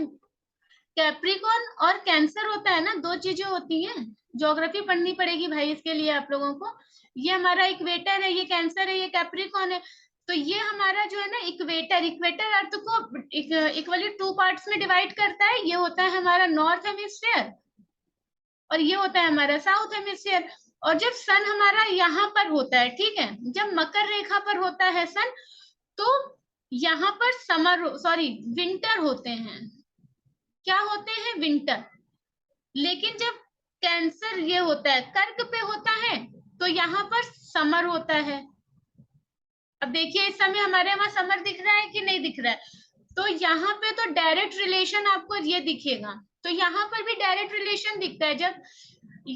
कैप्रिकॉर्न और कैंसर होता है ना, दो चीजें होती हैं, ज्योग्राफी पढ़नी पड़ेगी भाई इसके लिए आप लोगों को। ये हमारा इक्वेटर है, ये कैंसर है, ये कैप्रिकॉर्न है। तो ये हमारा जो है ना इक्वेटर, इक्वेटर अर्थ को इक्वली टू पार्ट्स में डिवाइड करता है। ये होता है हमारा नॉर्थ हेमिस्फीयर और ये होता है हमारा साउथ हेमिस्फीयर। और जब सन हमारा यहाँ पर होता है, ठीक है, जब मकर रेखा पर होता है सन, तो यहाँ पर विंटर होते हैं। क्या होते हैं? विंटर। लेकिन जब कैंसर ये होता है, कर्क पे होता है, तो यहाँ पर समर होता है। अब देखिए, इस समय हमारे वहां समर दिख रहा है कि नहीं दिख रहा है? तो यहाँ पे तो डायरेक्ट रिलेशन आपको ये दिखेगा। तो यहाँ पर भी डायरेक्ट रिलेशन दिखता है। जब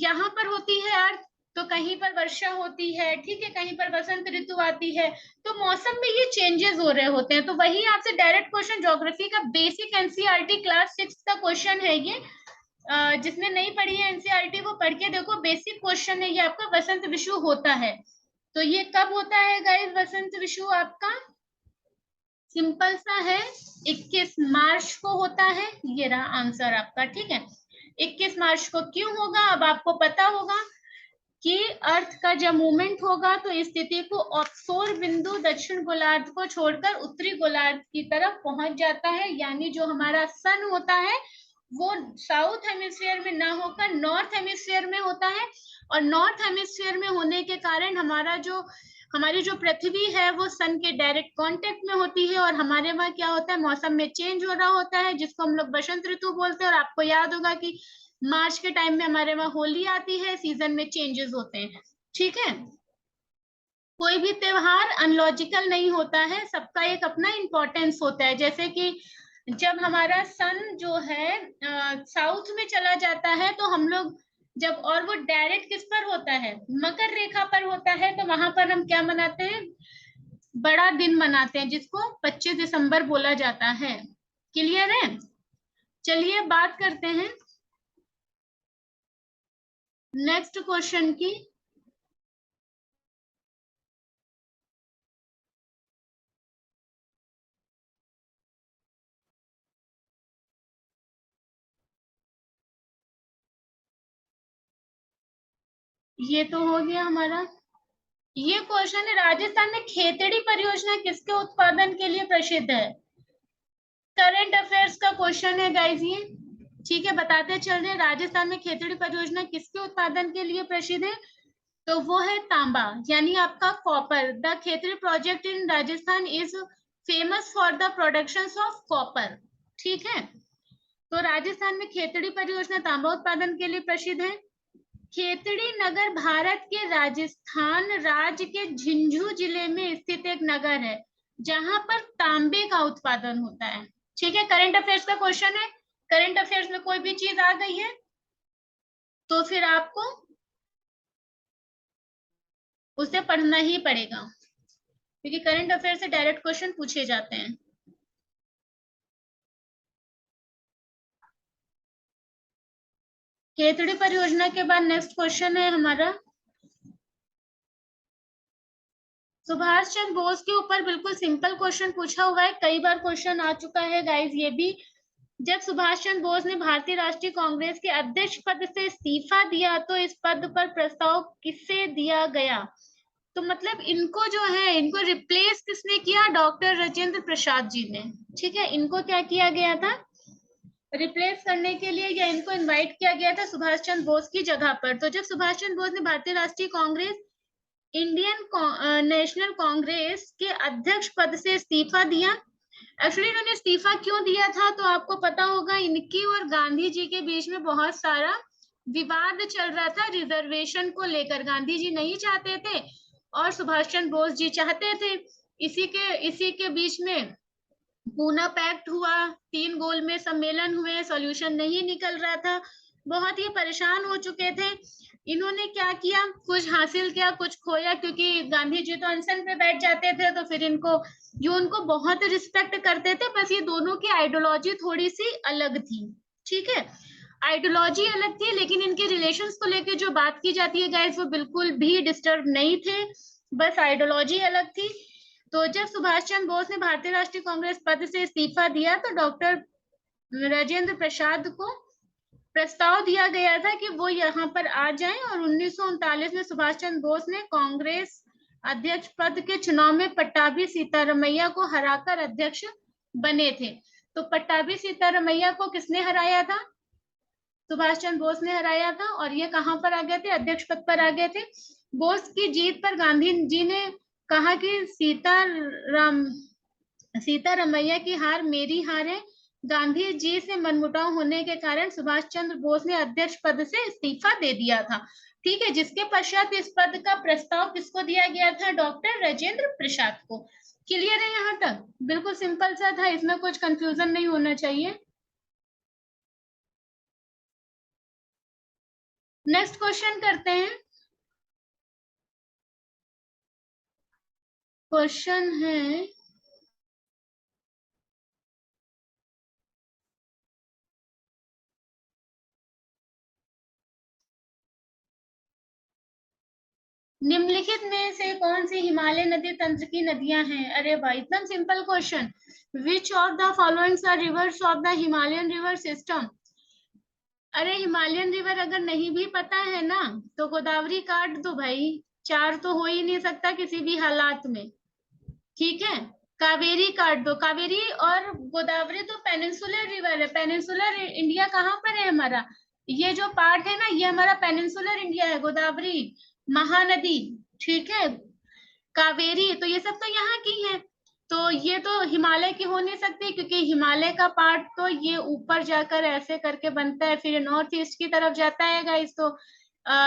यहाँ पर होती है अर्थ, तो कहीं पर वर्षा होती है, ठीक है, कहीं पर बसंत ऋतु आती है। तो मौसम में ये चेंजेस हो रहे होते हैं। तो वही आपसे डायरेक्ट क्वेश्चन, ज्योग्राफी का बेसिक एनसीईआरटी क्लास 6 का क्वेश्चन है ये। जिसने नहीं पढ़ी है एनसीईआरटी वो पढ़ के देखो, बेसिक क्वेश्चन है ये आपका। बसंत विषु होता है, तो ये कब होता है गाइस बसंत विषु आपका? सिंपल सा है, 21 मार्च को होता है। ये रहा आंसर आपका। ठीक है, 21 मार्च को क्यों होगा? अब आपको पता होगा कि अर्थ का जब मूवमेंट होगा तो स्थिति को ऑफशोर बिंदु दक्षिण गोलार्ध को छोड़कर उत्तरी गोलार्ध की तरफ पहुंच जाता है। यानी जो हमारा सन होता है वो साउथ हेमिस्फीयर में ना होकर नॉर्थ हेमिस्फीयर में होता है। और नॉर्थ हेमिस्फीयर में होने के कारण हमारी जो पृथ्वी है वो सन के डायरेक्ट कांटेक्ट में होती है। और हमारे वहां क्या होता है? मौसम में चेंज हो रहा होता है, जिसको हम लोग बसंत ऋतु बोलते हैं। और आपको याद होगा कि मार्च के टाइम में हमारे वहां होली आती है, सीजन में चेंजेस होते हैं। ठीक है, कोई भी त्योहार अनलॉजिकल नहीं होता है, सबका एक अपना इंपॉर्टेंस होता है। जैसे कि जब हमारा सन जो है साउथ में चला जाता है, तो हम लोग जब, और वो डायरेक्ट किस पर होता है? मकर रेखा पर होता है, तो वहां पर हम क्या मनाते हैं? बड़ा दिन मनाते हैं जिसको 25 दिसंबर बोला जाता है। क्लियर है? चलिए बात करते हैं नेक्स्ट क्वेश्चन की। ये तो हो गया हमारा। ये क्वेश्चन है, राजस्थान में खेतड़ी परियोजना किसके उत्पादन के लिए प्रसिद्ध है? करंट अफेयर्स का क्वेश्चन है गाइस ये। ठीक है, बताते चल रहे हैं, राजस्थान में खेतड़ी परियोजना किसके उत्पादन के लिए प्रसिद्ध है? तो वो है तांबा, यानी आपका copper. The Khetri project in Rajasthan is famous for the production of copper. ठीक है, तो राजस्थान में खेतड़ी परियोजना तांबा उत्पादन के लिए प्रसिद्ध है। खेतड़ी नगर भारत के राजस्थान राज्य के झुंझुनू जिले में स्थित एक नगर है जहां पर तांबे का उत्पादन होता है। ठीक है, करंट अफेयर्स का क्वेश्चन है। करंट अफेयर्स में कोई भी चीज आ गई है तो फिर आपको उसे पढ़ना ही पड़ेगा, क्योंकि करंट अफेयर से डायरेक्ट क्वेश्चन पूछे जाते हैं। खेतड़ी परियोजना के बाद नेक्स्ट क्वेश्चन है हमारा, सुभाष चंद्र बोस के ऊपर बिल्कुल सिंपल क्वेश्चन पूछा हुआ है, कई बार क्वेश्चन आ चुका है गाइस ये भी। जब सुभाष चंद्र बोस ने भारतीय राष्ट्रीय कांग्रेस के अध्यक्ष पद से इस्तीफा दिया तो इस पद पर प्रस्ताव किससे दिया गया? तो मतलब इनको जो है, इनको रिप्लेस किसने किया? डॉक्टर राजेंद्र प्रसाद जी ने। ठीक है, इनको क्या किया गया था? रिप्लेस करने के लिए, या इनको इनवाइट किया गया था सुभाष चंद्र बोस की जगह पर। तो जब सुभाष चंद्र बोस ने भारतीय राष्ट्रीय कांग्रेस इंडियन नेशनल कांग्रेस के अध्यक्ष पद से इस्तीफा दिया, एक्चुअली इन्होंने इस्तीफा क्यों दिया था तो आपको पता होगा, इनकी और गांधी जी के बीच में बहुत सारा विवाद चल रहा था रिजर्वेशन को लेकर। गांधी जी नहीं चाहते थे और सुभाष चंद्र बोस जी चाहते थे। इसी के बीच में पूना पैक्ट हुआ, 3 गोल में सम्मेलन हुए, सॉल्यूशन नहीं निकल रहा था, बहुत ही परेशान हो चुके थे। इन्होंने क्या किया, कुछ हासिल किया कुछ खोया, क्योंकि गांधी जी तो अनशन पे बैठ जाते थे तो फिर इनको, जो उनको बहुत रिस्पेक्ट करते थे, बस ये दोनों की आइडियोलॉजी थोड़ी सी अलग थी। ठीक है, आइडियोलॉजी अलग थी लेकिन इनके रिलेशंस को लेकर जो बात की जाती है गाइस वो बिल्कुल भी डिस्टर्ब नहीं थे, बस आइडियोलॉजी अलग थी। तो जब सुभाष चंद्र बोस ने भारतीय राष्ट्रीय कांग्रेस पद से इस्तीफा दिया तो डॉक्टर राजेंद्र प्रसाद को प्रस्ताव दिया गया था कि वो यहाँ पर आ जाएं, और 1939 में सुभाष चंद्र बोस ने कांग्रेस अध्यक्ष पद के चुनाव में पट्टाभी सीतारमैया को हराकर अध्यक्ष बने थे। तो पट्टाभी सीतारमैया को किसने हराया था? सुभाष चंद्र बोस ने हराया था, और ये कहां पर आ गए थे? अध्यक्ष पद पर आ गए थे। बोस की जीत पर गांधी जी ने कहा कि सीतारमैया की हार मेरी हार है। गांधी जी से मनमुटाव होने के कारण सुभाष चंद्र बोस ने अध्यक्ष पद से इस्तीफा दे दिया था। ठीक है, जिसके पश्चात इस पद का प्रस्ताव किसको दिया गया था? डॉक्टर राजेंद्र प्रसाद को। क्लियर है यहाँ तक? बिल्कुल सिंपल सा था, इसमें कुछ कंफ्यूजन नहीं होना चाहिए। नेक्स्ट क्वेश्चन करते हैं। क्वेश्चन है, निम्नलिखित में से कौन सी हिमालय नदी तंत्र की नदियां हैं? अरे भाई एकदम simple question. Which of the followings are rivers of the Himalayan river system? अरे हिमालयन रिवर अगर नहीं भी पता है ना तो गोदावरी काट दो भाई, चार तो हो ही नहीं सकता किसी भी हालात में। ठीक है, कावेरी काट दो, कावेरी और गोदावरी तो पेनिनसुलर रिवर है। पेनिनसुलर इंडिया कहाँ पर है हमारा? ये जो पार्ट है ना ये हमारा पेनिनसुलर इंडिया है, गोदावरी महानदी। ठीक है, कावेरी तो ये सब तो यहाँ की है, तो ये तो हिमालय की हो नहीं सकती, क्योंकि हिमालय का पार्ट तो ये ऊपर जाकर ऐसे करके बनता है फिर नॉर्थ ईस्ट की तरफ जाता है गाइस। तो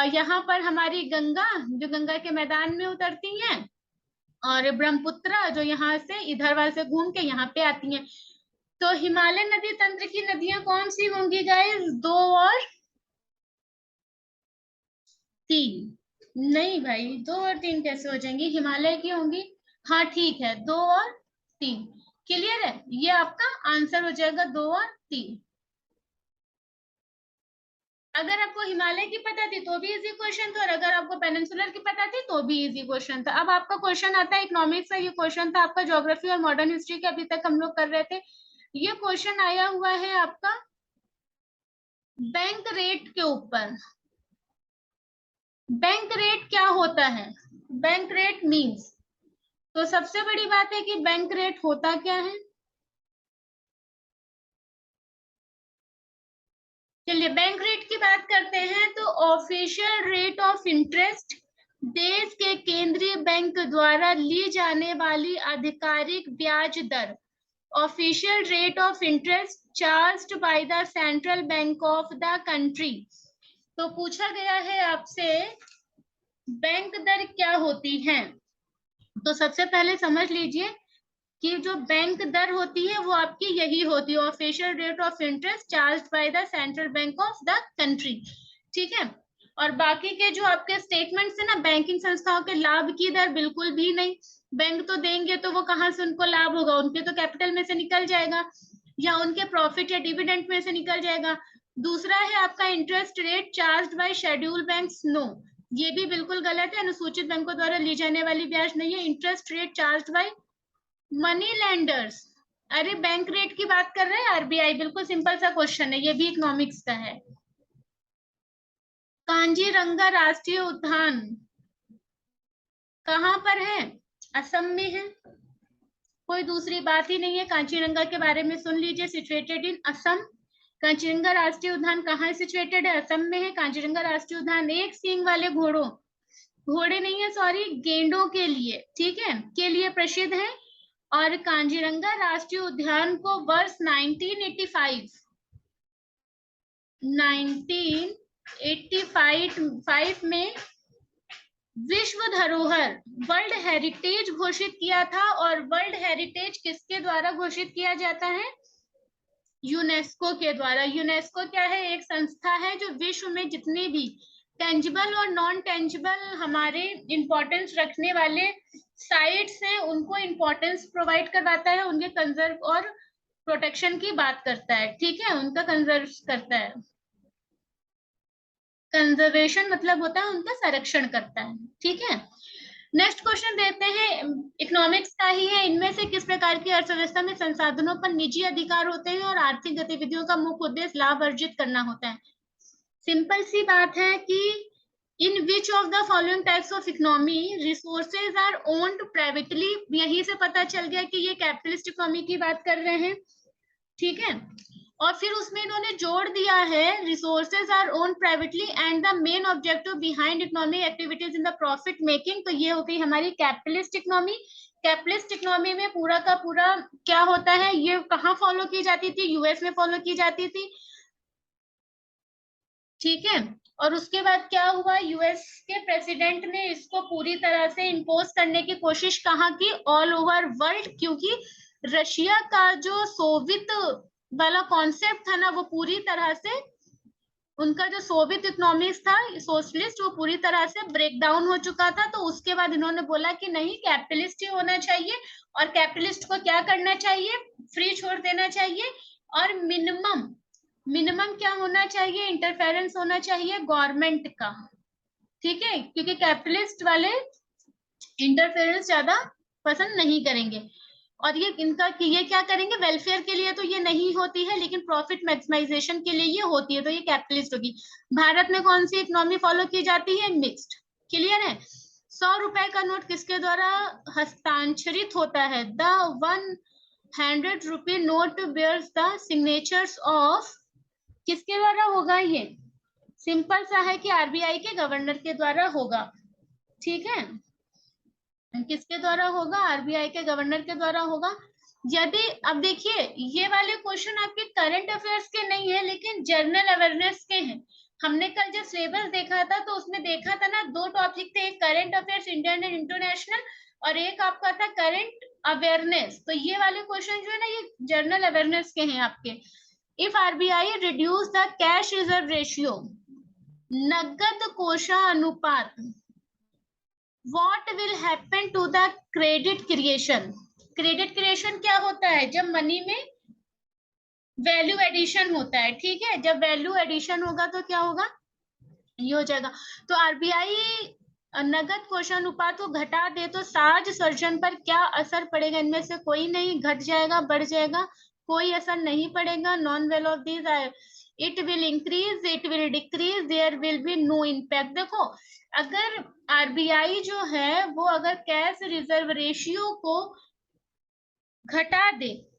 यहाँ पर हमारी गंगा, जो गंगा के मैदान में उतरती हैं, और ब्रह्मपुत्र जो यहाँ से इधर वाले से घूम के यहाँ पे आती हैं। तो हिमालय नदी तंत्र की नदियां कौन सी होंगी गाइस? 2 और 3? नहीं भाई, 2 और 3 कैसे हो जाएंगी? हिमालय की होंगी। हाँ ठीक है, 2 और 3। क्लियर है, ये आपका आंसर हो जाएगा 2 और 3। अगर आपको हिमालय की पता थी तो भी इजी क्वेश्चन था, और अगर आपको पेनिनसुलर की पता थी तो भी इजी क्वेश्चन था। अब आपका क्वेश्चन आता है इकोनॉमिक्स का। ये क्वेश्चन था आपका ज्योग्राफी और मॉडर्न हिस्ट्री के, अभी तक हम लोग कर रहे थे। ये क्वेश्चन आया हुआ है आपका बैंक रेट के ऊपर। बैंक रेट क्या होता है? बैंक रेट मींस, तो सबसे बड़ी बात है कि बैंक रेट होता क्या है। चलिए बैंक रेट की बात करते हैं। तो ऑफिशियल रेट ऑफ इंटरेस्ट, देश के केंद्रीय बैंक द्वारा ली जाने वाली आधिकारिक ब्याज दर। Official rate of interest charged by the central bank of the country. तो पूछा गया है आपसे बैंक दर क्या होती है। तो सबसे पहले समझ लीजिए कि जो बैंक दर होती है वो आपकी यही होती है, official rate of interest charged by the central bank of the country. ठीक है। और बाकी के जो आपके स्टेटमेंट्स है ना, बैंकिंग संस्थाओं के लाभ की दर बिल्कुल भी नहीं। बैंक तो देंगे तो वो कहाँ से उनको लाभ होगा, उनके तो कैपिटल में से निकल जाएगा, या उनके प्रॉफिट या डिविडेंड में से निकल जाएगा। दूसरा है आपका interest rate charged by schedule banks. No, ये भी बिल्कुल गलत है, अनुसूचित बैंकों द्वारा ली जाने वाली ब्याज नहीं है। Interest rate charged bye money lenders. अरे बैंक रेट की बात कर रहे हैं आरबीआई, बिल्कुल सिंपल सा क्वेश्चन है, ये भी इकोनॉमिक्स का है। कांजीरंगा राष्ट्रीय उद्यान कहाँ पर है? असम में है, कोई दूसरी बात ही नहीं है। कांचीरंगा के बारे में सुन लीजिए, सिचुएटेड इन असम। कांचीरंगा राष्ट्रीय उद्यान कहाँ सिचुएटेड है? असम में है। कांचीरंगा राष्ट्रीय उद्यान एक सींग वाले घोड़ों, घोड़े नहीं है सॉरी, गेंडों के लिए, ठीक है, के लिए प्रसिद्ध है। और कांजीरंगा राष्ट्रीय उद्यान को वर्ष 1985 में विश्व धरोहर, वर्ल्ड हेरिटेज घोषित किया था। और वर्ल्ड हेरिटेज किसके द्वारा घोषित किया जाता है? यूनेस्को के द्वारा। यूनेस्को क्या है? एक संस्था है जो विश्व में जितनी भी टेंजिबल और नॉन टेंजिबल हमारे इंपॉर्टेंस रखने वाले साइट्स हैं उनको इंपॉर्टेंस प्रोवाइड करवाता है, उनके कंजर्व और प्रोटेक्शन की बात करता है। ठीक है, उनका कंजर्व करता है। कंजर्वेशन मतलब होता है उनका संरक्षण करता है। ठीक है, नेक्स्ट क्वेश्चन देते हैं, इकोनॉमिक्स का ही है। इनमें से किस प्रकार की अर्थव्यवस्था में संसाधनों पर निजी अधिकार होते हैं और आर्थिक गतिविधियों का मुख्य उद्देश्य लाभ अर्जित करना होता है? सिंपल सी बात है कि in which of the following types of economy resources are owned privately. यहीं से पता चल गया कि ये कैपिटलिस्ट इकोनॉमी की बात कर रहे हैं। ठीक है, और फिर उसमें इन्होंने जोड़ दिया है resources our own privately and the main objective behind economic activities in the profit making. तो ये होती है हमारी कैपिटलिस्ट इकोनॉमी। कैपिटलिस्ट इकोनॉमी में पूरा का पूरा क्या होता है, ये कहाँ फॉलो की जाती थी? यूएस में फॉलो की जाती थी। ठीक है, और उसके बाद क्या हुआ, यूएस के प्रेसिडेंट ने इसको पूरी तरह से इम्पोज करने की कोशिश कहाँ की? All over world. क्योंकि रशिया का जो सोवियत वाला कॉन्सेप्ट था ना, वो पूरी तरह से, उनका जो सोवियत इकोनॉमिक्स था सोशलिस्ट, वो पूरी तरह से ब्रेक डाउन हो चुका था। तो उसके बाद इन्होंने बोला कि नहीं, कैपिटलिस्ट ही होना चाहिए। और कैपिटलिस्ट को क्या करना चाहिए? फ्री छोड़ देना चाहिए। और मिनिमम मिनिमम क्या होना चाहिए? इंटरफेरेंस होना चाहिए गवर्नमेंट का। ठीक है, क्योंकि कैपिटलिस्ट वाले इंटरफेरेंस ज्यादा पसंद नहीं करेंगे। और ये इनका कि ये क्या करेंगे, वेलफेयर के लिए तो ये नहीं होती है, लेकिन प्रॉफिट मैक्सिमाइजेशन के लिए ये होती है, तो ये कैपिटलिस्ट होगी। भारत में कौन सी इकोनॉमी फॉलो की जाती है? मिक्स्ड। क्लियर है। 100 रुपए का नोट किसके द्वारा हस्तांतरित होता है? द 100 रुपये note bears the signatures of, किसके द्वारा होगा ये? सिंपल सा है कि आरबीआई के गवर्नर के द्वारा होगा। ठीक है, किसके द्वारा होगा? आरबीआई के गवर्नर के द्वारा होगा। यदि अब देखिए, ये वाले क्वेश्चन आपके करंट अफेयर्स के नहीं है, लेकिन जनरल अवेयरनेस के हैं। हमने कल जब सिलेबस देखा था तो उसमें देखा था ना, 2 टॉपिक थे, एक current affairs Indian and international, और एक आपका था करंट अवेयरनेस। तो ये वाले क्वेश्चन जो है ना, ये जनरल अवेयरनेस के हैं आपके। If RBI reduce the cash reserve ratio, नगद कोषानुपात, what will happen to the credit creation. Credit creation क्या होता है? जब मनी में वैल्यू एडिशन होता है, ठीक है, जब वैल्यू एडिशन होगा तो क्या होगा, ये हो जाएगा। तो आरबीआई नगद कोषानुपात को घटा दे तो साज सर्जन पर क्या असर पड़ेगा? इनमें से कोई नहीं, घट जाएगा, बढ़ जाएगा, कोई असर नहीं पड़ेगा। None well of these, it will increase, it will decrease, there will be no impact. देखो, अगर आरबीआई जो है वो अगर कैश रिजर्व रेशियो को घटा दे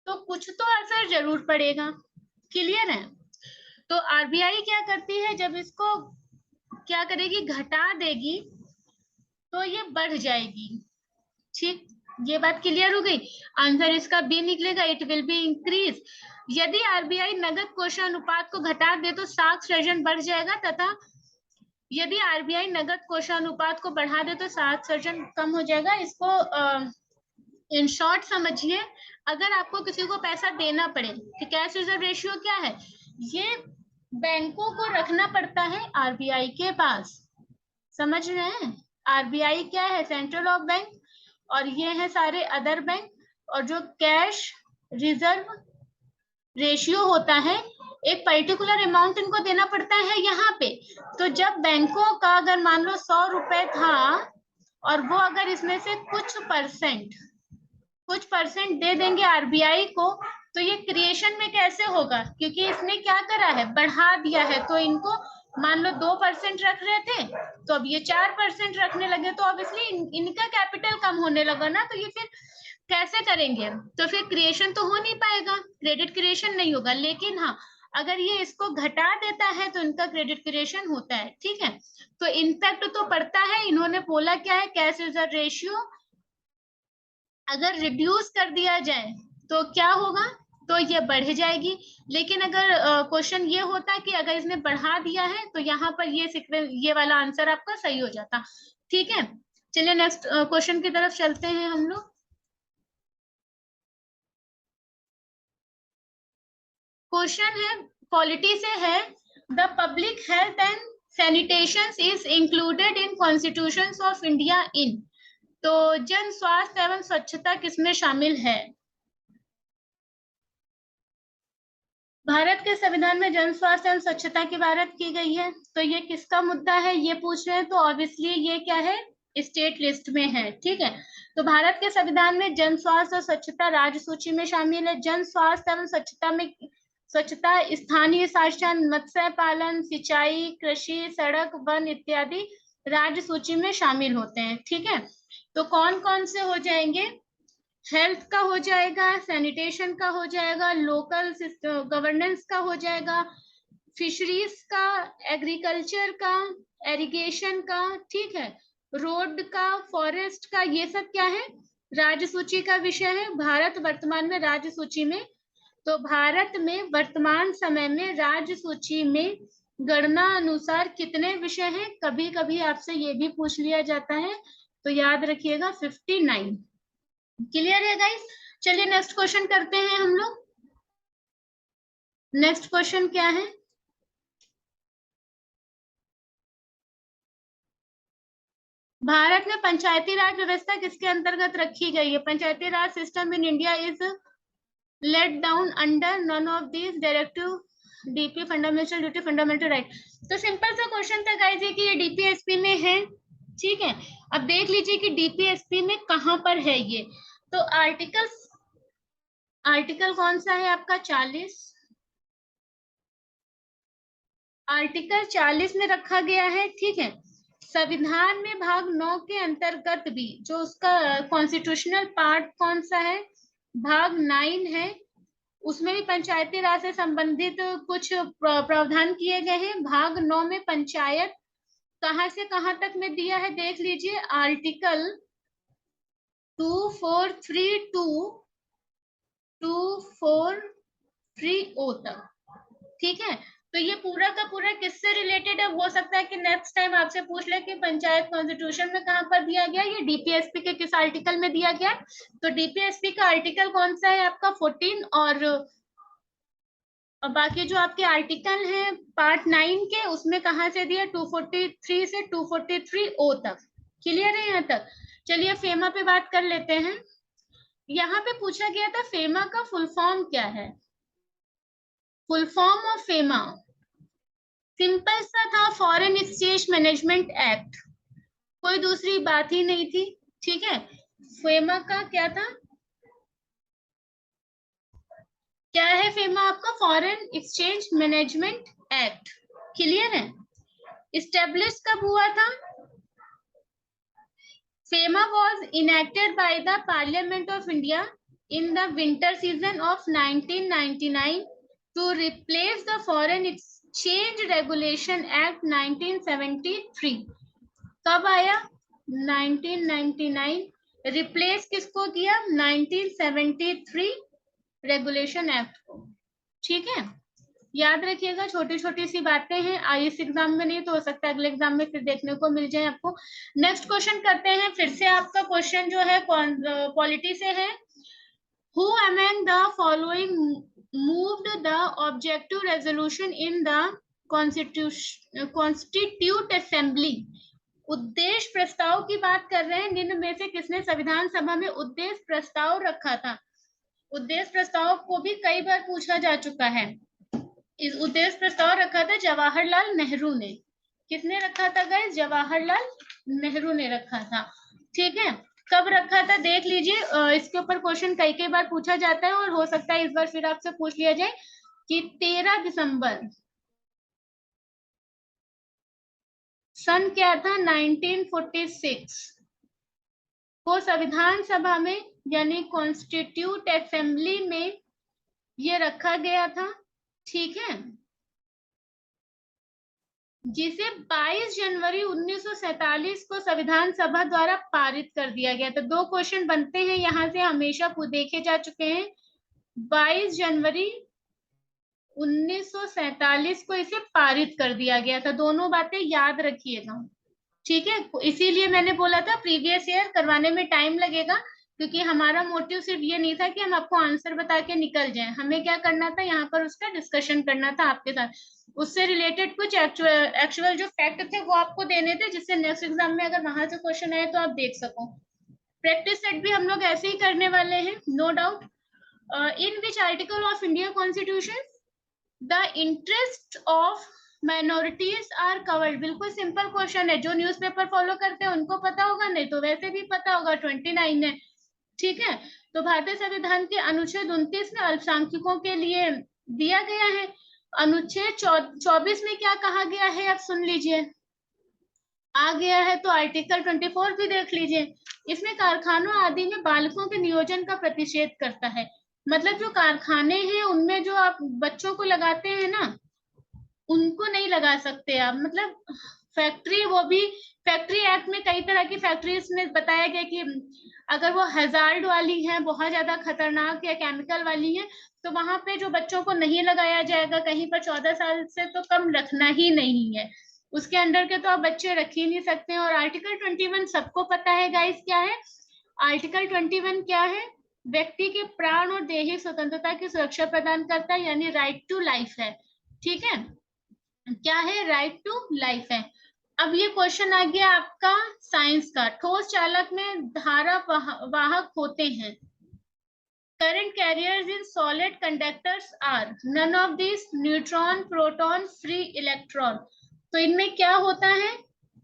तो कुछ तो असर जरूर पड़ेगा। क्लियर है? तो आरबीआई क्या करती है, जब इसको क्या करेगी, घटा देगी, तो ये बढ़ जाएगी। ठीक, ये बात क्लियर हो गई। आंसर इसका बी निकलेगा, इट विल बी इंक्रीज। यदि आरबीआई नगद कोषानुपात को घटा दे तो साख सृजन बढ़ जाएगा, तथा यदि आरबीआई नगद कोषानुपात को बढ़ा दे तो साख सृजन कम हो जाएगा। इसको इन शॉर्ट समझिए, अगर आपको किसी को पैसा देना पड़े तो कैश रिजर्व रेशियो क्या है, ये बैंकों को रखना पड़ता है आरबीआई के पास। समझ रहे हैं? आरबीआई क्या है, सेंट्रल ऑफ बैंक, और ये है सारे अदर बैंक। और जो कैश रिजर्व रेशियो होता है, एक पर्टिकुलर अमाउंट इनको देना पड़ता है यहाँ पे। तो जब बैंकों का अगर मान लो 100 रुपए था, और वो अगर इसमें से कुछ परसेंट दे देंगे आरबीआई को, तो ये क्रिएशन में कैसे होगा, क्योंकि इसने क्या करा है, बढ़ा दिया है। तो इनको मान लो 2% रख रहे थे, तो अब ये 4% रखने लगे, तो ऑब्वियसली इनका कैपिटल कम होने लगा ना, तो ये फिर कैसे करेंगे? तो फिर क्रिएशन तो हो नहीं पाएगा, क्रेडिट क्रिएशन नहीं होगा। लेकिन हाँ, अगर ये इसको घटा देता है तो इनका क्रेडिट क्रिएशन होता है। ठीक है, तो इम्पैक्ट तो पड़ता है। इन्होंने बोला क्या है, कैश रिजर्व रेशियो अगर रिड्यूस कर दिया जाए तो क्या होगा, तो ये बढ़ जाएगी। लेकिन अगर क्वेश्चन ये होता कि अगर इसने बढ़ा दिया है, तो यहाँ पर ये वाला आंसर आपका सही हो जाता। ठीक है, चलिए नेक्स्ट क्वेश्चन की तरफ चलते हैं हम लोग। क्वेश्चन है, पॉलिटी से है, the public health and sanitation is included in constitution of India in. तो जन स्वास्थ्य एवं स्वच्छता किसमें शामिल है? भारत के संविधान में जन स्वास्थ्य एवं स्वच्छता की बात की गई है। तो ये किसका मुद्दा है, ये पूछ रहे हैं, तो ऑब्वियसली ये क्या है, स्टेट लिस्ट में है। ठीक है, तो भारत के संविधान में जन स्वास्थ्य और स्वच्छता राज्य सूची में शामिल है। जन स्वास्थ्य एवं स्वच्छता में स्वच्छता स्थानीय शासन, मत्स्य पालन, सिंचाई, कृषि, सड़क, वन इत्यादि राज्य सूची में शामिल होते हैं। ठीक है, तो कौन कौन से हो जाएंगे, हेल्थ का हो जाएगा, सैनिटेशन का हो जाएगा, लोकल गवर्नेंस का हो जाएगा, फिशरीज का, एग्रीकल्चर का, एरिगेशन का, ठीक है, रोड का, फॉरेस्ट का, ये सब क्या है, राज्य सूची का विषय है। भारत वर्तमान में राज्य सूची में, तो भारत में वर्तमान समय में राज्य सूची में गणना अनुसार कितने विषय हैं, कभी कभी आपसे ये भी पूछ लिया जाता है, तो याद रखिएगा 59। क्लियर है गाइस? चलिए नेक्स्ट क्वेश्चन करते हैं हम लोग। नेक्स्ट क्वेश्चन क्या है, भारत में पंचायती राज व्यवस्था किसके अंतर्गत रखी गई है? Panchayati raj system in India is laid down under none of this directive, DP, fundamental duty, fundamental right. तो सिंपल सा क्वेश्चन था गाइस कि ये डीपीएसपी में है। ठीक है, अब देख लीजिए कि डीपीएसपी में कहां पर है ये। तो आर्टिकल कौन सा है आपका, 40। आर्टिकल 40 में रखा गया है। ठीक है, संविधान में भाग 9 के अंतर्गत भी जो उसका कॉन्स्टिट्यूशनल पार्ट कौन सा है, भाग 9 है, उसमें भी पंचायती राज से संबंधित कुछ प्रावधान किए गए हैं। भाग 9 में पंचायत कहां से कहां तक में दिया है, देख लीजिए, आर्टिकल 2432 तक। ठीक है, तो ये पूरा का पूरा किससे रिलेटेड है, हो सकता है कि नेक्स्ट टाइम आपसे पूछ ले कि पंचायत कॉन्स्टिट्यूशन में कहां पर दिया गया, ये डीपीएसपी के किस आर्टिकल में दिया गया। तो डीपीएसपी का आर्टिकल कौन सा है आपका, 14, और बाकी जो आपके आर्टिकल हैं पार्ट 9 के, उसमें कहां से दिया, 243 से 243 ओ तक। क्लियर है यहाँ तक? चलिए फेमा पे बात कर लेते हैं। यहाँ पे पूछा गया था फेमा का फुल फॉर्म क्या है। Full form of FEMA simple सा था, फॉरेन एक्सचेंज मैनेजमेंट एक्ट, कोई दूसरी बात ही नहीं थी। ठीक है, फेमा का क्या था, क्या है फेमा आपका, foreign exchange management act. Clear है? इस्टेब्लिश कब हुआ था? FEMA was enacted by the Parliament of India in the winter season of 1999 to replace the Foreign Exchange Regulation Act 1973. कब आया? 1999। रिप्लेस किसको किया? 1973 रेगुलेशन एक्ट को। ठीक है, याद रखिएगा, छोटी छोटी सी बातें हैं, आईएएस एग्जाम में नहीं तो हो सकता है अगले एग्जाम में फिर देखने को मिल जाए आपको। नेक्स्ट क्वेश्चन करते हैं, फिर से आपका क्वेश्चन जो है पॉलिटी से है। Who among the following moved the objective resolution in the constitute assembly. उद्देश्य प्रस्ताव की बात कर रहे हैं, निम्न में से किसने संविधान सभा में उद्देश्य प्रस्ताव रखा था? उद्देश्य प्रस्ताव को भी कई बार पूछा जा चुका है। इस उद्देश्य प्रस्ताव रखा था जवाहरलाल नेहरू ने। किसने रखा था गाइस? जवाहरलाल नेहरू ने रखा था। ठीक है, कब रखा था देख लीजिए, इसके ऊपर क्वेश्चन कई बार पूछा जाता है और हो सकता है इस बार फिर आपसे पूछ लिया जाए कि 13 दिसंबर सन क्या था, 1946 को संविधान सभा में यानी कॉन्स्टिट्यूट असेंबली में ये रखा गया था। ठीक है, जिसे 22 जनवरी 1947 को संविधान सभा द्वारा पारित कर दिया गया था। दो क्वेश्चन बनते हैं यहाँ से, हमेशा देखे जा चुके हैं। 22 जनवरी 1947 को इसे पारित कर दिया गया था, दोनों बातें याद रखिएगा। ठीक है, इसीलिए मैंने बोला था प्रीवियस ईयर करवाने में टाइम लगेगा, क्योंकि हमारा मोटिव सिर्फ ये नहीं था कि हम आपको आंसर बता के निकल जाएं, हमें क्या करना था, यहाँ पर उसका डिस्कशन करना था आपके साथ, उससे रिलेटेड कुछ एक्चुअल जो फैक्ट थे वो आपको देने थे, जिससे नेक्स्ट एग्जाम में अगर वहां से क्वेश्चन आए तो आप देख सको। प्रैक्टिस सेट भी हम लोग ऐसे ही करने वाले हैं, no doubt. In which article of India constitution the interest of minorities are covered. बिल्कुल सिंपल क्वेश्चन है, जो न्यूज़पेपर फॉलो करते हैं उनको पता होगा, नहीं तो वैसे भी पता होगा, 29 है। ठीक है, तो भारतीय संविधान के अनुच्छेद 29 में अल्पसंख्यकों के लिए दिया गया है। अनुच्छेद 24 में क्या कहा गया है, आप सुन लीजिए, आ गया है तो आर्टिकल 24 भी देख लीजिए। इसमें कारखानों आदि में बालकों के नियोजन का प्रतिषेध करता है। मतलब जो कारखाने हैं उनमें जो आप बच्चों को लगाते हैं ना, उनको नहीं लगा सकते आप। मतलब फैक्ट्री, वो भी फैक्ट्री एक्ट में कई तरह की फैक्ट्रीज में बताया गया कि अगर वो हैजार्ड वाली है, बहुत ज्यादा खतरनाक या केमिकल वाली है, तो वहां पे जो बच्चों को नहीं लगाया जाएगा, कहीं पर 14 साल से तो कम रखना ही नहीं है, उसके अंडर के तो आप बच्चे रख ही नहीं सकते। और आर्टिकल 21 सबको पता है गाइस, क्या है आर्टिकल 21? क्या है? व्यक्ति के प्राण और दैहिक स्वतंत्रता की सुरक्षा प्रदान करता है, यानी राइट टू लाइफ है। ठीक है, क्या है? राइट टू लाइफ है। अब ये क्वेश्चन आ गया आपका साइंस का। ठोस चालक में धारा वाहक होते हैं। Current carriers in solid conductors are none of this, neutron, proton, free electron. तो इनमें क्या होता है?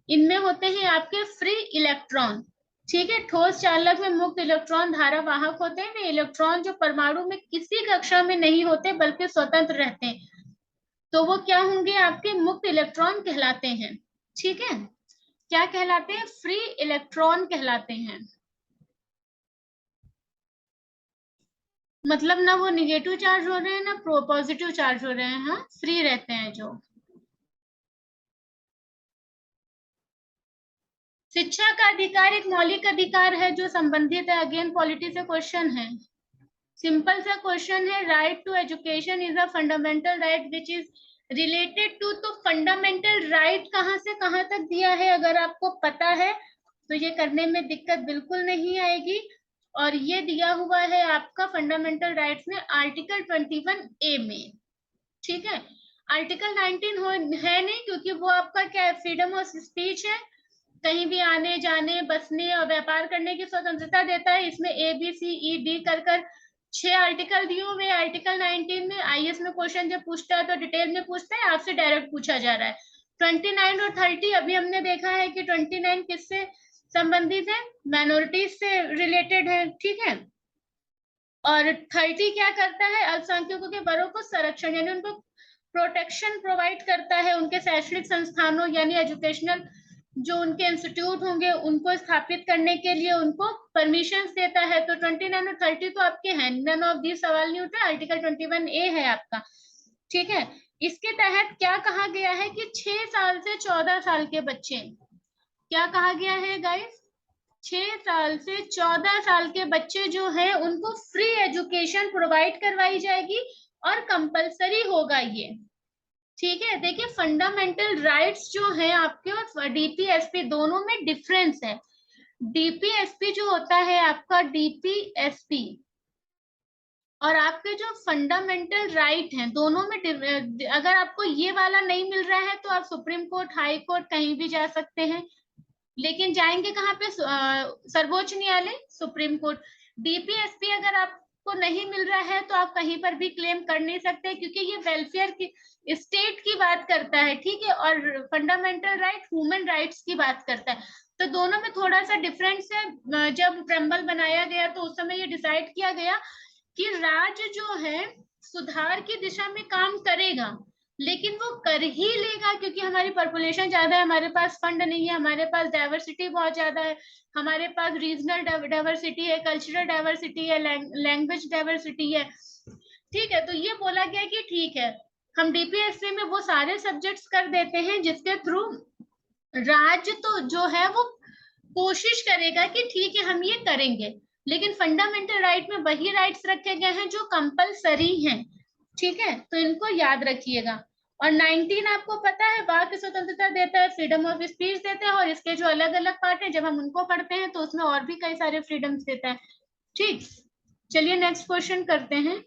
इनमें होते हैं आपके फ्री इलेक्ट्रॉन। ठीक है, ठोस चालक में मुक्त इलेक्ट्रॉन धारा वाहक होते हैं। वे इलेक्ट्रॉन जो परमाणु में किसी कक्षा में नहीं होते बल्कि स्वतंत्र रहते हैं, तो वो क्या होंगे? आपके मुक्त इलेक्ट्रॉन कहलाते हैं। ठीक है, क्या कहलाते हैं? फ्री इलेक्ट्रॉन कहलाते हैं। मतलब ना वो निगेटिव चार्ज हो रहे हैं ना पॉजिटिव चार्ज हो रहे हैं, हाँ, फ्री रहते हैं जो। शिक्षा का अधिकार एक मौलिक अधिकार है जो संबंधित है, अगेन पॉलिटी से क्वेश्चन है, सिंपल सा क्वेश्चन है। Right to education is a fundamental right which is related to. तो फंडामेंटल राइट कहाँ से कहाँ तक दिया है, अगर आपको पता है तो ये करने में दिक्कत बिल्कुल नहीं आएगी। और ये दिया हुआ है आपका फंडामेंटल राइट्स में आर्टिकल 21A में। ठीक है, आर्टिकल 19 है नहीं, क्योंकि वो आपका क्या है? फ्रीडम ऑफ स्पीच है। कहीं भी आने जाने, बसने और व्यापार करने की स्वतंत्रता देता है। इसमें ABCED कर कर 6 आर्टिकल दिए हुए। आर्टिकल 19 में आईएएस में क्वेश्चन जब पूछता है तो डिटेल में पूछता है, आपसे डायरेक्ट पूछा जा रहा है। 29 और 30 अभी हमने देखा है कि 29 किससे संबंधित है, माइनॉरिटीज से रिलेटेड है, ठीक है। और 30 क्या करता है, अल्पसंख्यकों के वर्गों को संरक्षण यानी उनको प्रोटेक्शन प्रोवाइड करता है, उनके शैक्षणिक संस्थानों यानी एजुकेशनल जो उनके इंस्टीट्यूट होंगे उनको स्थापित करने के लिए उनको परमिशन देता है। तो 29 और 30 तो आपके हैं, नन ऑफ दी सवाल नहीं उठा। आर्टिकल 21A है आपका, ठीक है। इसके तहत क्या कहा गया है कि 6 साल से 14 साल के बच्चे, क्या कहा गया है गाइस, 6 साल से 14 साल के बच्चे जो हैं उनको फ्री एजुकेशन प्रोवाइड करवाई जाएगी और कंपलसरी होगा ये, ठीक है। देखिए फंडामेंटल राइट्स जो है आपके और डीपीएसपी दोनों में डिफरेंस है। डीपीएसपी जो होता है आपका, डीपीएसपी और आपके जो फंडामेंटल राइट हैं दोनों में अगर आपको ये वाला नहीं मिल रहा है तो आप सुप्रीम कोर्ट, हाई कोर्ट कहीं भी जा सकते हैं, लेकिन जाएंगे कहाँ पे, सर्वोच्च न्यायालय, सुप्रीम कोर्ट। डीपीएसपी अगर आपको नहीं मिल रहा है तो आप कहीं पर भी क्लेम कर नहीं सकते, क्योंकि ये वेलफेयर की, स्टेट की बात करता है, ठीक है। और फंडामेंटल राइट ह्यूमन राइट्स की बात करता है। तो दोनों में थोड़ा सा डिफरेंस है। जब प्रेम्बल बनाया गया तो उस समय ये डिसाइड किया गया कि राज्य जो है सुधार की दिशा में काम करेगा, लेकिन वो कर ही लेगा क्योंकि हमारी पॉपुलेशन ज्यादा है, हमारे पास फंड नहीं है, हमारे पास डाइवर्सिटी बहुत ज्यादा है, हमारे पास रीजनल डाइवर्सिटी है, कल्चरल डाइवर्सिटी है, लैंग्वेज डाइवर्सिटी है, ठीक है। तो ये बोला गया कि ठीक है, हम डीपीएससी में वो सारे सब्जेक्ट्स कर देते हैं जिसके थ्रू राज्य तो जो है वो कोशिश करेगा कि ठीक है हम ये करेंगे, लेकिन फंडामेंटल राइट में वही राइट्स रखे गए हैं जो कंपलसरी हैं, ठीक है। तो इनको याद रखिएगा। और 19 आपको पता है वाक स्वतंत्रता देता है, फ्रीडम ऑफ स्पीच देता है, और इसके जो अलग अलग पार्ट है जब हम उनको पढ़ते हैं तो उसमें और भी कई सारे फ्रीडम्स देता है, ठीक। चलिए नेक्स्ट क्वेश्चन करते हैं।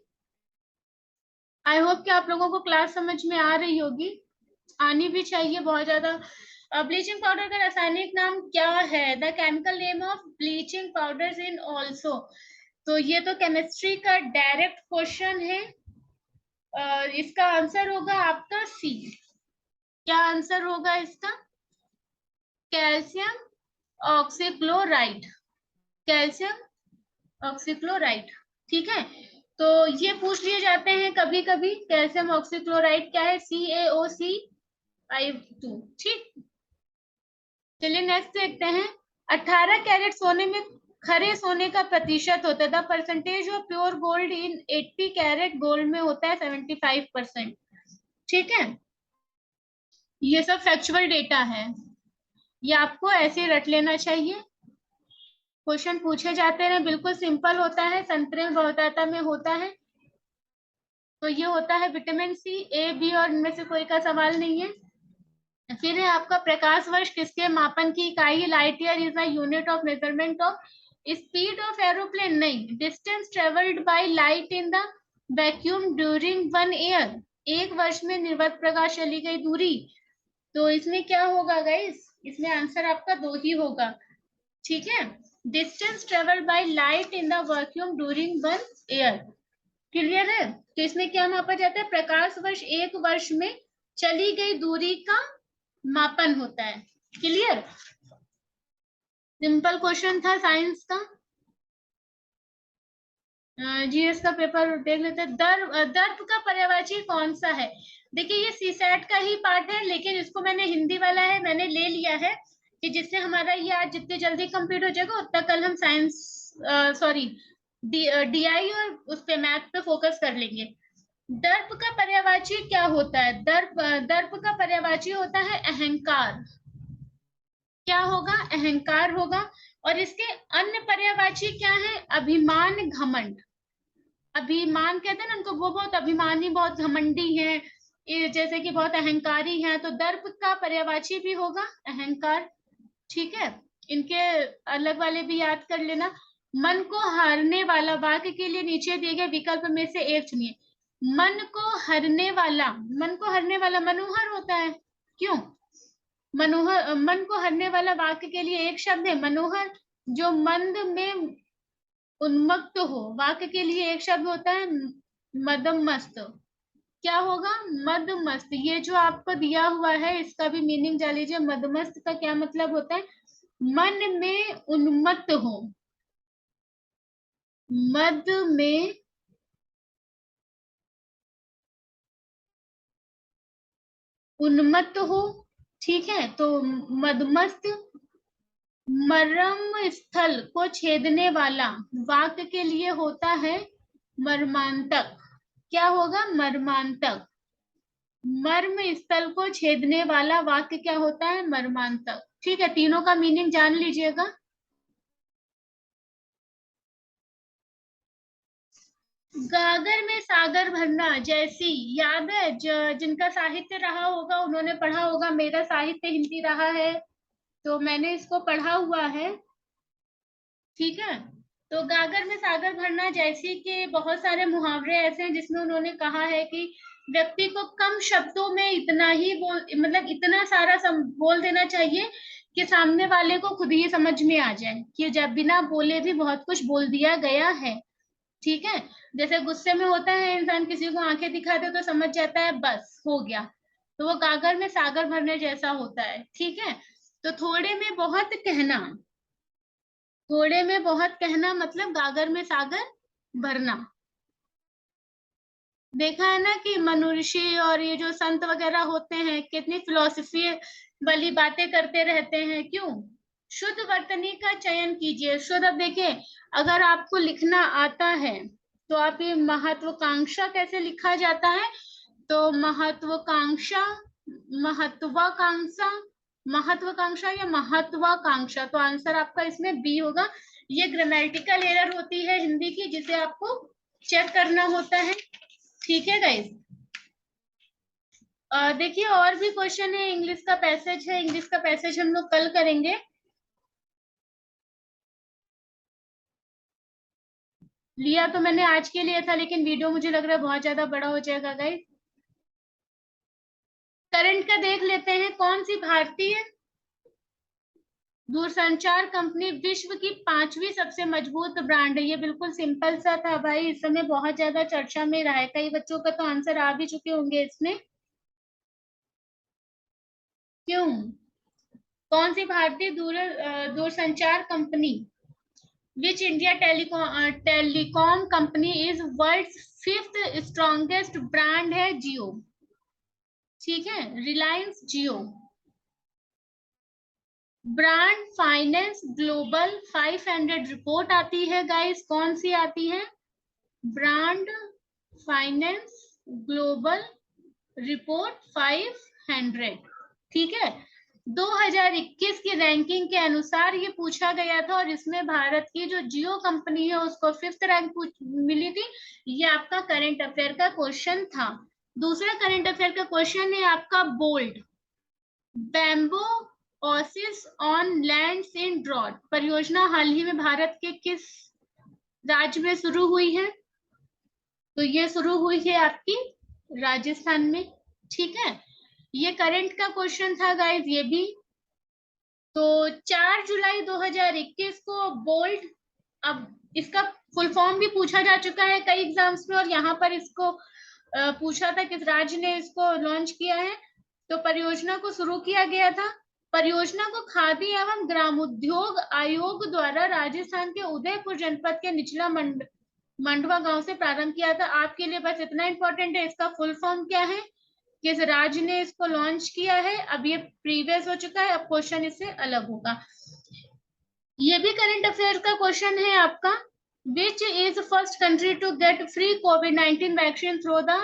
आई होप कि आप लोगों को क्लास समझ में आ रही होगी, आनी भी चाहिए बहुत ज्यादा। ब्लीचिंग पाउडर का रासायनिक नाम क्या है, the chemical name of bleaching powder in also. तो ये तो केमिस्ट्री का डायरेक्ट क्वेश्चन है। इसका आंसर होगा आपका सी। क्या आंसर होगा इसका, कैल्शियम ऑक्सीक्लोराइड, कैल्शियम ऑक्सीक्लोराइड, ठीक है। तो ये पूछ लिए जाते हैं कभी कभी, कैल्शियम ऑक्सीक्लोराइड क्या है, CaOC52, ठीक। चलिए नेक्स्ट देखते हैं। 18 कैरेट सोने में खरे सोने का प्रतिशत होता है, the percentage of pure gold in 80 carat gold में होता है 75%, ठीक है। ये सब फैक्चुअल डेटा है, ये आपको ऐसे रट लेना चाहिए। क्वेश्चन पूछे जाते हैं, बिल्कुल सिंपल होता है, संतरे बहुतायता में होता है। तो ये होता है विटामिन सी, A, B और इनमें से कोई का सवाल नहीं है। फिर है आपका प्रकाश वर्ष किसके मापन की इकाई, light year is a unit of measurement of speed of aeroplane, नहीं, distance travelled by light in the vacuum during 1 year, एक वर्ष में निर्वात प्रकाश चली गई दूरी। तो इसमें क्या होगा गाइस, इसमें आंसर आपका 2 ही होगा, ठीक है। Distance travelled by light in the vacuum during 1 year, clear है। तो इसमें क्या मापा जाता है, प्रकाश वर्ष एक वर्ष में चली गई दूरी का मापन होता है, क्लियर। सिंपल क्वेश्चन था साइंस का। जीएस का पेपर देख लेते हैं। दर्प का पर्यायवाची कौन सा है, देखिए ये सीसैट का ही पार्ट है, लेकिन इसको मैंने हिंदी वाला है मैंने ले लिया है कि जिससे हमारा ये आज जितने जल्दी कंप्लीट हो जाएगा उतना कल हम साइंस सॉरी डीआई और उस पे मैथ पे फोकस कर लेंगे। दर्प का पर्यायवाची क्या होता है, दर्प का पर्यायवाची होता है अहंकार, क्या होगा, अहंकार होगा। और इसके अन्य पर्यायवाची क्या है, अभिमान, घमंड। अभिमान कहते हैं ना उनको, वो बहुत अभिमानी, बहुत घमंडी है, जैसे कि बहुत अहंकारी हैं, तो दर्प का पर्यायवाची भी होगा अहंकार, ठीक है। इनके अलग वाले भी याद कर लेना। मन को हारने वाला, वाक्य के लिए नीचे दिए गए विकल्प में से एक चुनिए। मन को हरने वाला, मन को हरने वाला मनोहर होता है, क्यों, मनोहर, मन को हरने वाला वाक्य के लिए एक शब्द है मनोहर। जो मंद में उन्मत्त हो, वाक्य के लिए एक शब्द होता है मदमस्त। क्या होगा? मदमस्त। ये जो आपको दिया हुआ है इसका भी मीनिंग जान लीजिए। मदमस्त का क्या मतलब होता है? मन में उन्मत्त हो, मद में उन्मत्त हो। ठीक है, तो मदमस्त। मर्म स्थल को छेदने वाला वाक्य के लिए होता है मर्मांतक। क्या होगा? मर्मांतक। मर्म स्थल को छेदने वाला वाक्य क्या होता है? मर्मांतक। ठीक है, तीनों का मीनिंग जान लीजिएगा। गागर में सागर भरना, जैसी याद है जिनका साहित्य रहा होगा उन्होंने पढ़ा होगा। मेरा साहित्य हिंदी रहा है तो मैंने इसको पढ़ा हुआ है। ठीक है, तो गागर में सागर भरना जैसी के बहुत सारे मुहावरे ऐसे हैं जिसमें उन्होंने कहा है कि व्यक्ति को कम शब्दों में इतना ही बोल, मतलब इतना सारा बोल देना चाहिए कि सामने वाले को खुद ही समझ में आ जाए कि जब बिना बोले भी बहुत कुछ बोल दिया गया है। ठीक है, जैसे गुस्से में होता है इंसान, किसी को आंखें दिखा दे तो समझ जाता है बस हो गया। तो वो गागर में सागर भरने जैसा होता है। ठीक है, तो थोड़े में बहुत कहना, थोड़े में बहुत कहना मतलब गागर में सागर भरना। देखा है ना कि मनुष्य और ये जो संत वगैरह होते हैं कितनी फिलोसफी वाली बातें करते रहते हैं। क्यों? शुद्ध वर्तनी का चयन कीजिए। शुद्ध, अब देखिए, अगर आपको लिखना आता है तो आप ये महत्वाकांक्षा कैसे लिखा जाता है? तो महत्वाकांक्षा, महत्वाकांक्षा, महत्वाकांक्षा या महत्वाकांक्षा, तो आंसर आपका इसमें बी होगा। ये ग्रामेटिकल एरर होती है हिंदी की जिसे आपको चेक करना होता है। ठीक है गाइस, देखिए और भी क्वेश्चन है। इंग्लिश का पैसेज है, इंग्लिश का पैसेज हम लोग कल करेंगे। लिया तो मैंने आज के लिए था लेकिन वीडियो मुझे लग रहा है बहुत ज्यादा बड़ा हो जाएगा गाइस। करंट का देख लेते हैं। कौन सी भारतीय दूरसंचार कंपनी विश्व की 5वीं सबसे मजबूत ब्रांड है? ये बिल्कुल सिंपल सा था भाई, इस समय बहुत ज्यादा चर्चा में रहा है। कई बच्चों का तो आंसर आ भी चुके होंगे इसमें। क्यों? कौन सी भारतीय दूरसंचार company, which India telecom company is world 5th strongest brand है? जियो। ठीक है, रिलायंस जियो। ब्रांड फाइनेंस ग्लोबल 500 रिपोर्ट आती है गाइस, कौन सी आती है? Brand finance global report 500। ठीक है, 2021 की रैंकिंग के अनुसार ये पूछा गया था और इसमें भारत की जो जियो कंपनी है उसको 5th रैंक मिली थी। ये आपका करंट अफेयर का क्वेश्चन था। दूसरा करंट अफेयर का क्वेश्चन है आपका bold, bamboo oasis on land in drought परियोजना हाल ही में भारत के किस राज्य में शुरू हुई है? तो ये शुरू हुई है आपकी राजस्थान में। ठीक है, ये करंट का क्वेश्चन था गाइस ये भी। तो 4 जुलाई 2021 को बोल्ड, अब इसका फुल फॉर्म भी पूछा जा चुका है कई एग्जाम्स में और यहाँ पर इसको पूछा था किस राज्य ने इसको लॉन्च किया है। तो परियोजना को शुरू किया गया था। परियोजना को खादी एवं ग्रामोद्योग आयोग द्वारा राजस्थान के उदयपुर जनपद के निचला मंडवा गांव से प्रारंभ किया था। आपके लिए बस इतना इंपॉर्टेंट है, इसका फुल फॉर्म क्या है, किस राज्य ने इसको लॉन्च किया है। अब ये प्रीवियस हो चुका है, अब क्वेश्चन इससे अलग होगा। ये भी करंट अफेयर का क्वेश्चन है आपका। Which is first country to get free कोविड-19 vaccine through the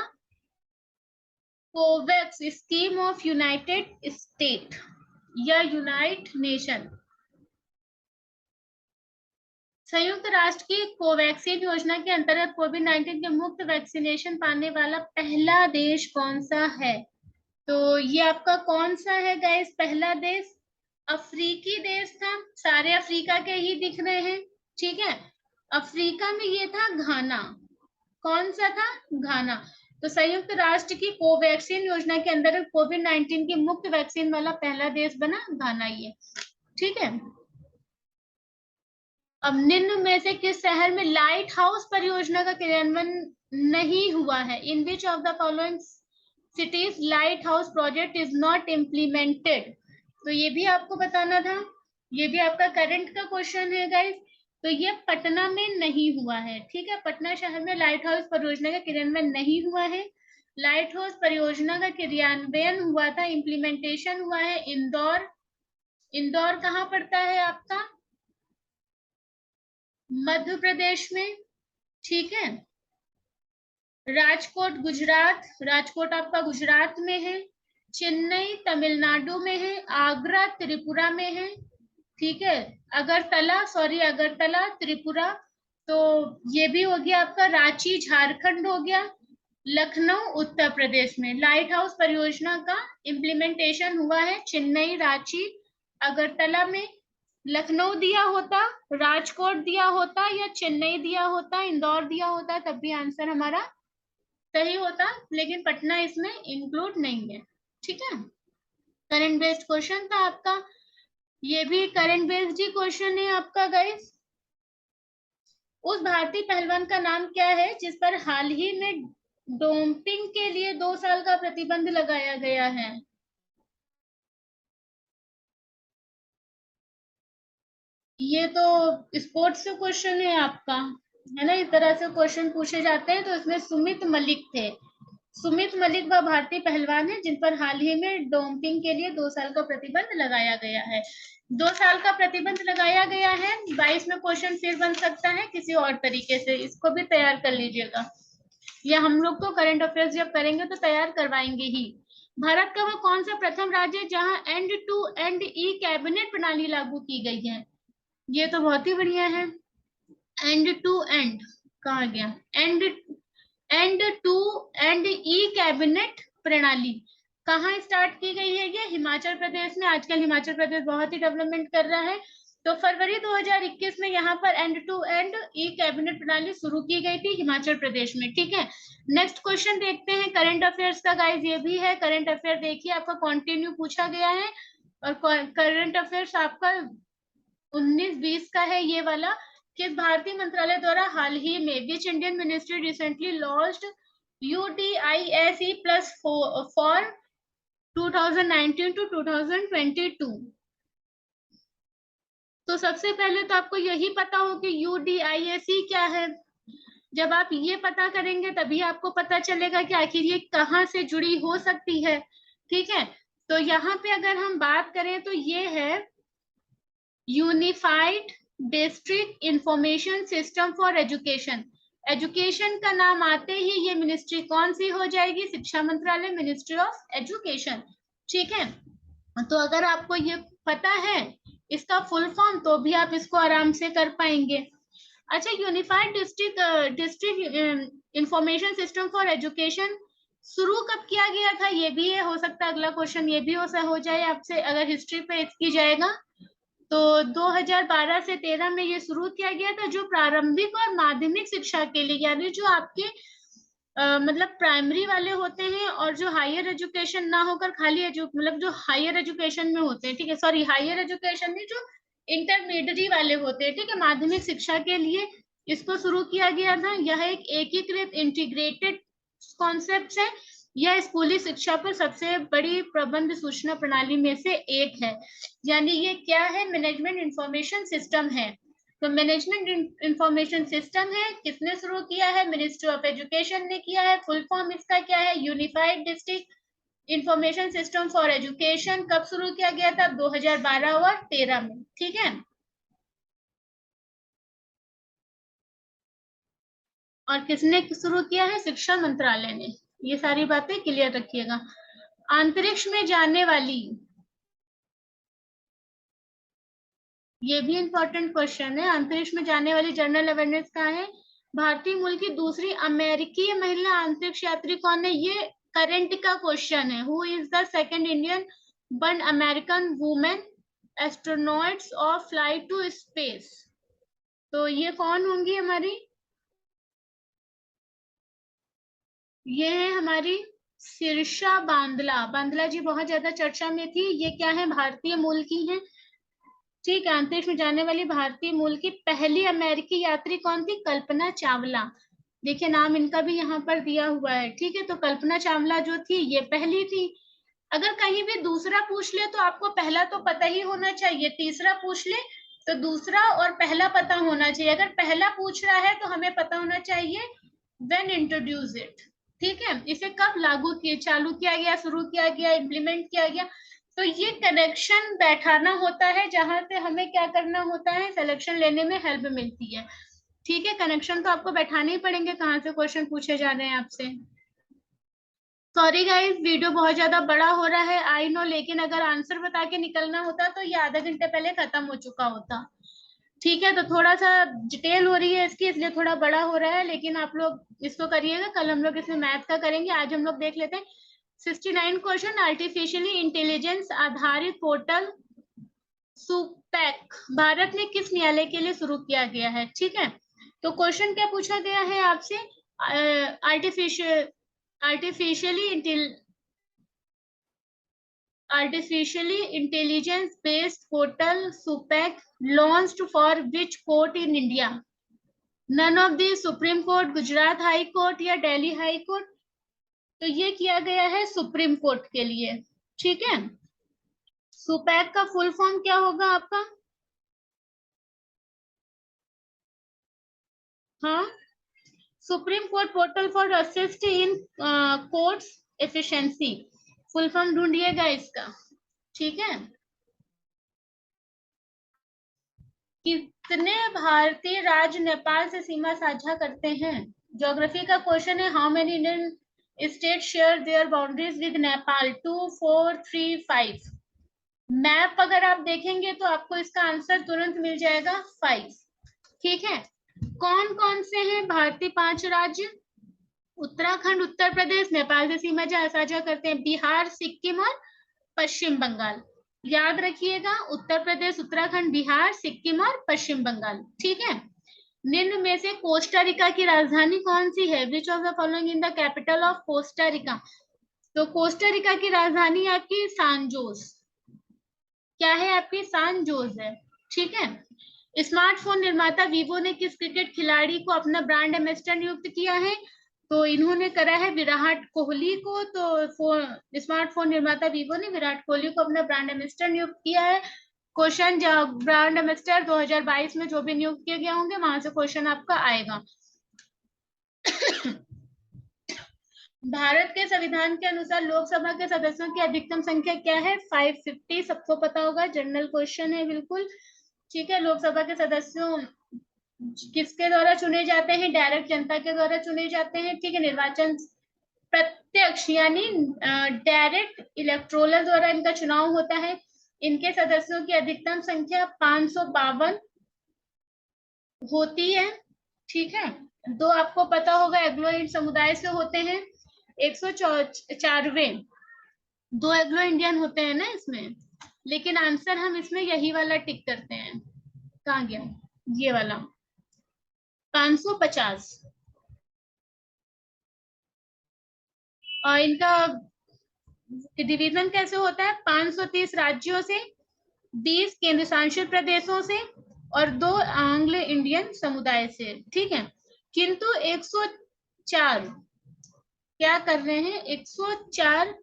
Covax scheme of United State या यूनाइट नेशन? संयुक्त राष्ट्र की कोवैक्सीन योजना के अंतर्गत कोविड-19 के मुफ्त वैक्सीनेशन पाने वाला पहला देश कौन सा है? तो ये आपका कौन सा है गाइस पहला देश? अफ्रीकी देश था, सारे अफ्रीका के ही दिख रहे हैं। ठीक है, अफ्रीका में ये था घाना। कौन सा था? घाना। तो संयुक्त राष्ट्र की कोवैक्सीन योजना के अंतर्गत कोविड-19 की मुफ्त वैक्सीन वाला पहला देश बना घाना। ये ठीक है। अब निम्न में से किस शहर में लाइट हाउस परियोजना का क्रियान्वयन नहीं हुआ है? In which of the following cities light house project is not implemented? तो ये भी आपको बताना था, ये भी आपका करंट का क्वेश्चन है गाइस। तो ये पटना में नहीं हुआ है, ठीक है। पटना शहर में लाइट हाउस परियोजना का क्रियान्वयन नहीं हुआ है। लाइट हाउस परियोजना का क्रियान्वयन हुआ था, इम्प्लीमेंटेशन हुआ है इंदौर। इंदौर कहाँ पड़ता है आपका? मध्य प्रदेश में, ठीक है। राजकोट गुजरात, राजकोट आपका गुजरात में है। चेन्नई तमिलनाडु में है। आगरा त्रिपुरा में है, ठीक है। अगरतला त्रिपुरा, तो ये भी हो गया आपका। रांची झारखंड हो गया। लखनऊ उत्तर प्रदेश में लाइट हाउस परियोजना का इम्प्लीमेंटेशन हुआ है चेन्नई, रांची, अगरतला में। लखनऊ दिया होता, राजकोट दिया होता, या चेन्नई दिया होता, इंदौर दिया होता, तब भी आंसर हमारा सही होता, लेकिन पटना इसमें इंक्लूड नहीं है, ठीक है। करंट बेस्ड क्वेश्चन था आपका, ये भी करंट बेस्ड ही क्वेश्चन है आपका गाइस। उस भारतीय पहलवान का नाम क्या है जिस पर हाल ही में डोपिंग के लिए 2 साल का प्रतिबंध लगाया गया है? ये तो स्पोर्ट्स से क्वेश्चन है आपका, है ना। इस तरह से क्वेश्चन पूछे जाते हैं। तो इसमें सुमित मलिक थे। सुमित मलिक वह भारतीय पहलवान है जिन पर हाल ही में डोपिंग के लिए 2 साल का प्रतिबंध लगाया गया है। 2 साल का प्रतिबंध लगाया गया है। 22 में क्वेश्चन फिर बन सकता है किसी और तरीके से, इसको भी तैयार कर लीजिएगा, या हम लोग तो करंट अफेयर्स जब करेंगे तो तैयार करवाएंगे ही। भारत का वह कौन सा प्रथम राज्य है जहां end to end e cabinet प्रणाली लागू की गई है? ये तो बहुत ही बढ़िया है। एंड टू एंड कहा गया? End to end e cabinet प्रणाली कहाँ स्टार्ट की गई है? ये हिमाचल प्रदेश में। आजकल हिमाचल प्रदेश बहुत ही डेवलपमेंट कर रहा है। तो फरवरी 2021 में यहाँ पर end to end e cabinet प्रणाली शुरू की गई थी हिमाचल प्रदेश में, ठीक है। नेक्स्ट क्वेश्चन देखते हैं करंट अफेयर्स का गाइस। ये भी है करंट अफेयर, देखिए आपका कंटिन्यू पूछा गया है। और करंट अफेयर्स आपका 19-20 का है ये वाला। किस भारतीय मंत्रालय द्वारा हाल ही में which Indian ministry recently launched UDISE plus for 2019 to 2022? तो सबसे पहले तो आपको यही पता हो कि UDISE क्या है। जब आप ये पता करेंगे तभी आपको पता चलेगा कि आखिर ये कहाँ से जुड़ी हो सकती है, ठीक है। तो यहाँ पे अगर हम बात करें तो ये है unified district information system for education. Education का नाम आते ही ये मिनिस्ट्री कौन सी हो जाएगी? शिक्षा मंत्रालय, मिनिस्ट्री ऑफ एजुकेशन, ठीक है। तो अगर आपको ये पता है इसका फुल फॉर्म तो भी आप इसको आराम से कर पाएंगे। अच्छा, unified district information system for education शुरू कब किया गया था? ये भी है, हो सकता है अगला क्वेश्चन ये भी हो जाए आपसे अगर हिस्ट्री पे की जाएगा। तो 2012 से 13 में ये शुरू किया गया था, जो प्रारंभिक और माध्यमिक शिक्षा के लिए, यानी जो आपके मतलब प्राइमरी वाले होते हैं और जो हायर एजुकेशन ना होकर खाली मतलब जो हायर एजुकेशन में होते हैं, ठीक है। सॉरी, हायर एजुकेशन में जो इंटरमीडिएट वाले होते हैं, ठीक है, माध्यमिक शिक्षा के लिए इसको शुरू किया गया था। यह एक एकीकृत इंटीग्रेटेड कॉन्सेप्ट है। यह स्कूली शिक्षा पर सबसे बड़ी प्रबंध सूचना प्रणाली में से एक है। यानी ये क्या है? मैनेजमेंट इंफॉर्मेशन सिस्टम है। तो मैनेजमेंट इंफॉर्मेशन सिस्टम है, किसने शुरू किया है? मिनिस्ट्री ऑफ एजुकेशन ने किया है। फुल फॉर्म इसका क्या है? Unified district information system for education. कब शुरू किया गया था? 2012 और 13 में, ठीक है। और किसने शुरू किया है? शिक्षा मंत्रालय ने। ये सारी बातें क्लियर रखिएगा। अंतरिक्ष में जाने वाली, ये भी इंपॉर्टेंट क्वेश्चन है, अंतरिक्ष में जाने वाली जनरल अवेयरनेस का है। भारतीय मूल की दूसरी अमेरिकी महिला अंतरिक्ष यात्री कौन है? ये करंट का क्वेश्चन है। Who is the second Indian born American women astronauts of flight to space? तो ये कौन होंगी हमारी? ये है हमारी सिरसा बांदला। बांदला जी बहुत ज्यादा चर्चा में थी। ये क्या है, भारतीय मूल की है। ठीक है, अंतरिक्ष में जाने वाली भारतीय मूल की पहली अमेरिकी यात्री कौन थी? कल्पना चावला। देखिए नाम इनका भी यहाँ पर दिया हुआ है। ठीक है, तो कल्पना चावला जो थी ये पहली थी। अगर कहीं भी दूसरा पूछ ले तो आपको पहला तो पता ही होना चाहिए, तीसरा पूछ ले तो दूसरा और पहला पता होना चाहिए। अगर पहला पूछ रहा है तो हमें पता होना चाहिए व्हेन इंट्रोड्यूस इट। ठीक है, इसे कब लागू किए, चालू किया गया, शुरू किया गया, इम्प्लीमेंट किया गया। तो ये कनेक्शन बैठाना होता है जहां से हमें क्या करना होता है, सिलेक्शन लेने में हेल्प मिलती है। ठीक है, कनेक्शन तो आपको बैठाने ही पड़ेंगे, कहाँ से क्वेश्चन पूछे जा रहे हैं आपसे। सॉरी गाइस, वीडियो बहुत ज्यादा बड़ा हो रहा है, आई नो, लेकिन अगर आंसर बता के निकलना होता तो ये आधा घंटे पहले खत्म हो चुका होता। ठीक है, तो थोड़ा सा डिटेल हो रही है इसकी, इसलिए थोड़ा बड़ा हो रहा है, लेकिन आप लोग इसको करिएगा। कल हम लोग इसमें मैथ का करेंगे, आज हम लोग देख लेते हैं 69 क्वेश्चन। आर्टिफिशियली इंटेलिजेंस आधारित पोर्टल सुपैक भारत में किस न्यायालय के लिए शुरू किया गया है? ठीक है, तो क्वेश्चन क्या पूछा गया है आपसे, artificial artificially artificially intelligence based portal SUPEC launched for which court in India? None of the Supreme Court, Gujarat high court या दिल्ली हाई कोर्ट? तो ये किया गया है सुप्रीम कोर्ट के लिए। ठीक है, सुपैक का फुल फॉर्म क्या होगा आपका? हाँ, supreme court portal for assist in courts efficiency. Full form ढूंढिएगा इसका। ठीक है, कितने भारतीय राज्य नेपाल से सीमा साझा करते हैं? ज्योग्राफी का क्वेश्चन है। How many Indian state share their boundaries with Nepal? 2, 4, 3, 5। Map अगर आप देखेंगे तो आपको इसका आंसर तुरंत मिल जाएगा, 5। ठीक है, कौन कौन से हैं भारतीय 5 राज्य? उत्तराखंड, उत्तर प्रदेश नेपाल से सीमा साझा करते हैं, बिहार, सिक्किम और पश्चिम बंगाल। याद रखिएगा, उत्तर प्रदेश, उत्तराखंड, बिहार, सिक्किम और पश्चिम बंगाल। ठीक है, निम्न में से कोस्टा रिका की राजधानी कौन सी है? विच of the following in the capital of Costa Rica? तो कोस्टा रिका की राजधानी आपकी सान जोस। क्या है आपकी? सान जोस है। ठीक है, स्मार्टफोन निर्माता वीवो ने किस क्रिकेट खिलाड़ी को अपना ब्रांड एम्बेसडर नियुक्त किया है? तो इन्होंने करा है विराट कोहली को। तो स्मार्टफोन निर्माता वीवो ने विराट कोहली को अपना ब्रांड एम्बेसडर नियुक्त किया है। क्वेश्चन, ब्रांड एम्बेसडर 2022 में जो भी नियुक्त किए गए होंगे वहां से क्वेश्चन आपका आएगा। भारत के संविधान के अनुसार लोकसभा के सदस्यों की अधिकतम संख्या क्या है? 550। सबको पता होगा, जनरल क्वेश्चन है बिल्कुल। ठीक है, लोकसभा के सदस्यों किसके द्वारा चुने जाते हैं? डायरेक्ट जनता के द्वारा चुने जाते हैं। ठीक है, निर्वाचन प्रत्यक्ष यानी डायरेक्ट इलेक्ट्रोल द्वारा इनका चुनाव होता है। इनके सदस्यों की अधिकतम संख्या 552 होती है। ठीक है, दो आपको पता होगा एग्लो इंड समुदाय से होते हैं। 104वें, 2 एग्लो इंडियन होते हैं ना इसमें, लेकिन आंसर हम इसमें यही वाला टिक करते हैं। कहाँ गया ये वाला? 550। और इनका डिवीजन कैसे होता है? 530 राज्यों से, 20 केंद्र शासित प्रदेशों से और 2 आंग्ल इंडियन समुदाय से। ठीक है, किंतु 104 क्या कर रहे हैं? 104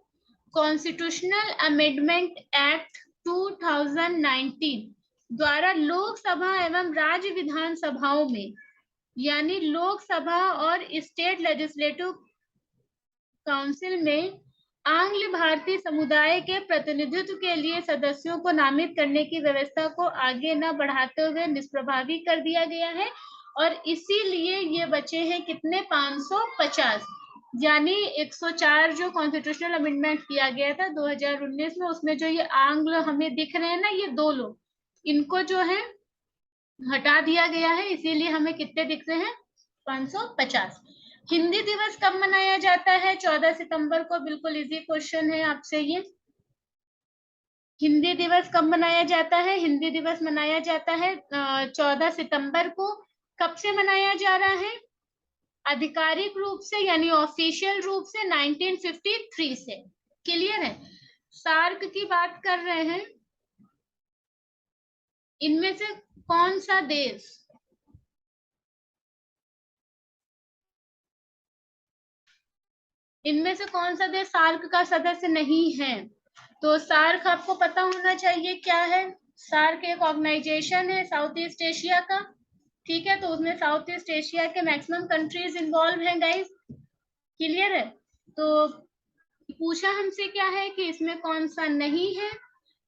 कॉन्स्टिट्यूशनल अमेंडमेंट एक्ट 2019 द्वारा लोकसभा एवं राज्य विधानसभाओं में, यानी लोकसभा और स्टेट लेजिस्लेटिव काउंसिल में आंग्ल भारतीय समुदाय के प्रतिनिधित्व के लिए सदस्यों को नामित करने की व्यवस्था को आगे न बढ़ाते हुए निष्प्रभावी कर दिया गया है। और इसीलिए ये बचे हैं कितने? 550। यानी 104 जो कॉन्स्टिट्यूशनल अमेंडमेंट किया गया था 2019 में, उसमें जो ये आंग्ल हमें दिख रहे हैं ना, ये 2 लोग, इनको जो है हटा दिया गया है, इसीलिए हमें कितने दिख रहे हैं? 550। हिंदी दिवस कब मनाया जाता है? 14 सितंबर को। बिल्कुल इजी क्वेश्चन है आपसे ये। हिंदी दिवस कब मनाया जाता है? हिंदी दिवस मनाया जाता है 14 सितंबर को। कब से मनाया जा रहा है? आधिकारिक रूप से यानी ऑफिशियल रूप से 1953 से। क्लियर है? सार्क की बात कर रहे हैं, इनमें से कौन सा देश इनमें से कौन सा देश सार्क का सदस्य नहीं है? तो सार्क आपको पता होना चाहिए क्या है। सार्क एक ऑर्गेनाइजेशन है साउथ ईस्ट एशिया का। ठीक है, तो उसमें साउथ ईस्ट एशिया के मैक्सिमम कंट्रीज इन्वॉल्व हैं गाइस। क्लियर है? तो पूछा हमसे क्या है कि इसमें कौन सा नहीं है,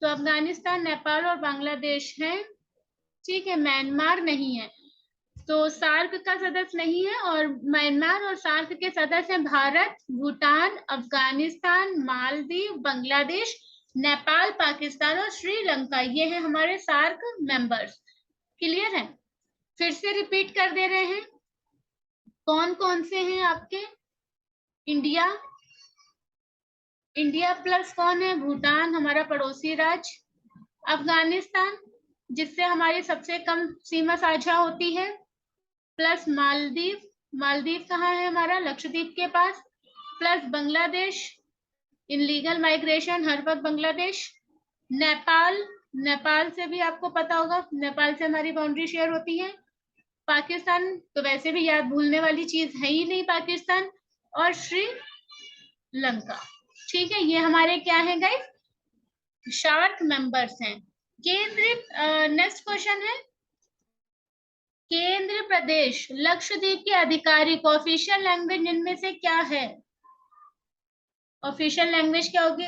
तो अफगानिस्तान, नेपाल और बांग्लादेश है। ठीक है, म्यांमार नहीं है। तो सार्क का सदस्य नहीं है, और म्यांमार और सार्क के सदस्य हैं भारत, भूटान, अफगानिस्तान, मालदीव, बांग्लादेश, नेपाल, पाकिस्तान और श्रीलंका। ये है हमारे सार्क मेंबर्स। क्लियर है? फिर से रिपीट कर दे रहे हैं, कौन कौन से हैं आपके। इंडिया, इंडिया प्लस कौन है? भूटान, हमारा पड़ोसी राज्य। अफगानिस्तान, जिससे हमारी सबसे कम सीमा साझा होती है, प्लस मालदीव, मालदीव कहाँ है? हमारा लक्षद्वीप के पास। Plus Bangladesh, illegal migration हर वक्त बांग्लादेश। नेपाल, नेपाल से भी आपको पता होगा, नेपाल से हमारी बाउंड्री शेयर होती है। पाकिस्तान तो वैसे भी याद भूलने वाली चीज है ही नहीं, पाकिस्तान। और श्रीलंका। ठीक है, ये हमारे क्या है गाइस? सार्क मेंबर्स हैं। केंद्रीय नेक्स्ट क्वेश्चन है, केंद्र प्रदेश लक्षद्वीप की आधिकारिक ऑफिशियल लैंग्वेज इनमें से क्या है? ऑफिशियल लैंग्वेज क्या होगी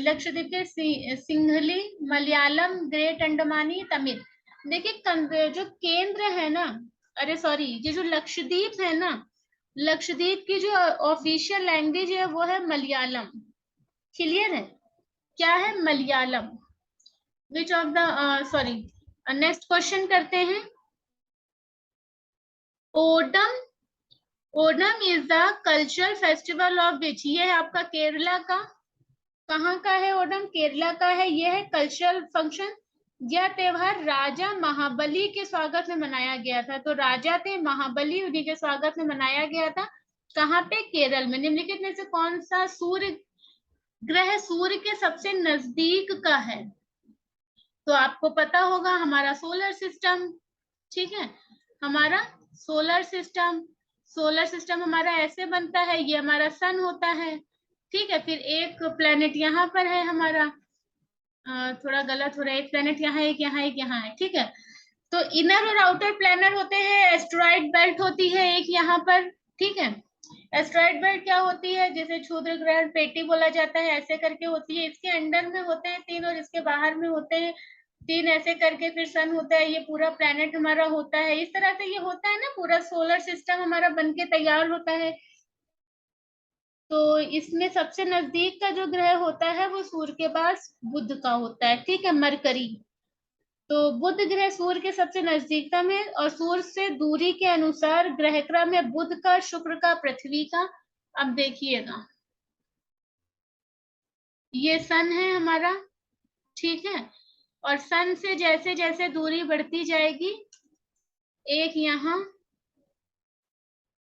लक्षद्वीप के? सिंहली, मलयालम, ग्रेट अंडमानी, तमिल। देखिए जो केंद्र है ना, अरे सॉरी, ये जो लक्षद्वीप है ना, लक्षद्वीप की जो ऑफिशियल लैंग्वेज है वो है मलयालम। क्लियर है? क्या है? मलयालम। विच of the sorry, next question करते हैं। Odum, Onam is the cultural festival of which? ये है आपका केरला का। कहाँ का है ओणम? केरला का है। ये है कल्चरल फंक्शन। यह त्योहार राजा महाबली के स्वागत में मनाया गया था। तो राजा थे महाबली, उन्हीं के स्वागत में मनाया गया था। कहाँ पे? केरल में। निम्नलिखित में से कौन सा सूर्य ग्रह सूर्य के सबसे नजदीक का है? तो आपको पता होगा हमारा सोलर सिस्टम। ठीक है, हमारा सोलर सिस्टम। सोलर सिस्टम हमारा ऐसे बनता है, ये हमारा सन होता है। ठीक है, फिर एक प्लेनेट यहाँ पर है हमारा, थोड़ा गलत हो रहा है, एक प्लेनेट यहाँ है, एक यहाँ है, एक यहाँ है। ठीक है, तो इनर और आउटर प्लेनेट होते हैं, एस्ट्रॉइड बेल्ट होती है एक यहाँ पर। ठीक है, एस्ट्रॉइड बेल्ट क्या होती है? जैसे क्षुद्र ग्रह पेटी बोला जाता है, ऐसे करके होती है। इसके अंदर में होते हैं 3 और इसके बाहर में होते हैं 3, ऐसे करके फिर सन होता है। ये पूरा प्लेनेट हमारा होता है। इस तरह से ये होता है ना, पूरा सोलर सिस्टम हमारा बन के तैयार होता है। तो इसमें सबसे नजदीक का जो ग्रह होता है वो सूर्य के पास बुध का होता है। ठीक है, मरकरी। तो बुध ग्रह सूर्य के सबसे नजदीकतम है, और सूर्य से दूरी के अनुसार ग्रह क्रम है बुध का, शुक्र का, पृथ्वी का। अब देखिएगा, ये सन है हमारा। ठीक है, और सन से जैसे जैसे दूरी बढ़ती जाएगी, एक यहाँ,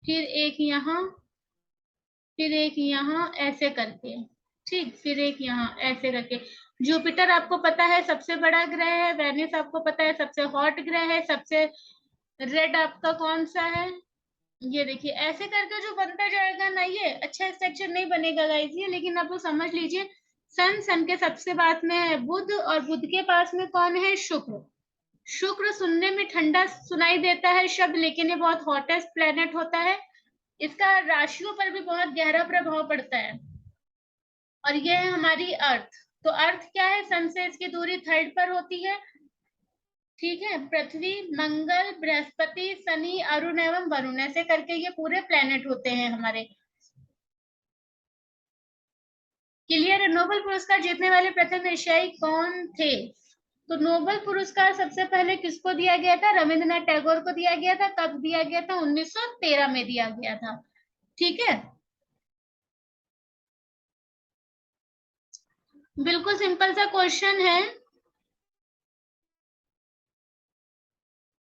फिर एक यहाँ, फिर एक यहाँ, ऐसे करके। ठीक, फिर एक यहाँ, ऐसे करके। जुपिटर आपको पता है सबसे बड़ा ग्रह है। वेनिस आपको पता है सबसे हॉट ग्रह है। सबसे रेड आपका कौन सा है? ये देखिए, ऐसे करके जो बनता जाएगा ना, ये अच्छा स्ट्रक्चर नहीं बनेगा गाइस ये, लेकिन आप लोग समझ लीजिए। सन, सन के सबसे बाद में है बुध, और बुध के पास में कौन है? शुक्र। शुक्र सुनने में ठंडा सुनाई देता है शब्द, लेकिन ये बहुत हॉटेस्ट प्लेनेट होता है। इसका राशियों पर भी बहुत गहरा प्रभाव पड़ता है। और ये है हमारी अर्थ। तो अर्थ क्या है? सन से इसकी दूरी थर्ड पर होती है। ठीक है, पृथ्वी, मंगल, बृहस्पति, शनि, अरुण एवं वरुण, ऐसे करके ये पूरे प्लेनेट होते हैं हमारे। क्लियर है? नोबेल पुरस्कार जीतने वाले प्रथम एशियाई कौन थे? तो नोबेल पुरस्कार सबसे पहले किसको दिया गया था? रविंद्रनाथ टैगोर को दिया गया था। कब दिया गया था? 1913 में दिया गया था। ठीक है, बिल्कुल सिंपल सा क्वेश्चन है।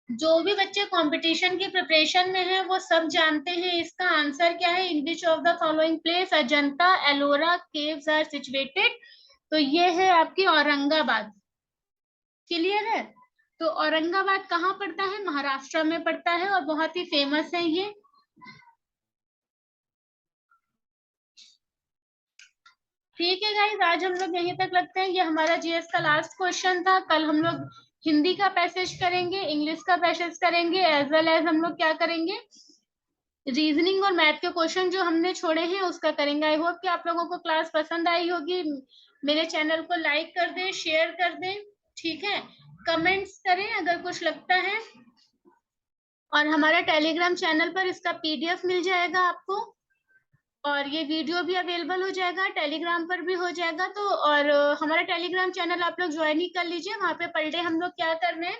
जो भी बच्चे कंपटीशन की प्रिपरेशन में है वो सब जानते हैं इसका आंसर क्या है। In which of the following place Ajanta Ellora caves are situated. तो ये है आपकी औरंगाबाद। क्लियर है। तो औरंगाबाद कहाँ पड़ता है, महाराष्ट्र में पड़ता है और बहुत ही फेमस है ये। ठीक है गाइस, आज हम लोग यहीं तक लगते हैं। ये हमारा जीएस का लास्ट क्वेश्चन था। कल हम लोग हिंदी का पैसेज करेंगे, इंग्लिश का पैसेज करेंगे, एज वेल एज हम लोग क्या करेंगे, रीजनिंग और मैथ के क्वेश्चन जो हमने छोड़े हैं उसका करेंगे। आई होप कि आप लोगों को क्लास पसंद आई होगी। मेरे चैनल को लाइक कर दें, शेयर कर दें, ठीक है, कमेंट्स करें अगर कुछ लगता है। और हमारा टेलीग्राम चैनल पर इसका पीडीएफ मिल जाएगा आपको, और ये वीडियो भी अवेलेबल हो जाएगा, टेलीग्राम पर भी हो जाएगा। तो और हमारा टेलीग्राम चैनल आप लोग ज्वाइन ही कर लीजिए। वहां पे पर डे हम लोग क्या कर रहे हैं,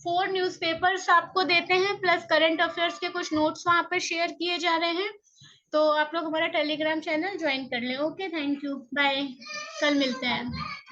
4 न्यूज़पेपर्स आपको देते हैं, प्लस करंट अफेयर्स के कुछ नोट्स वहां पे शेयर किए जा रहे हैं। तो आप लोग हमारा टेलीग्राम चैनल ज्वाइन कर लें। ओके, थैंक यू, बाय, कल मिलते हैं।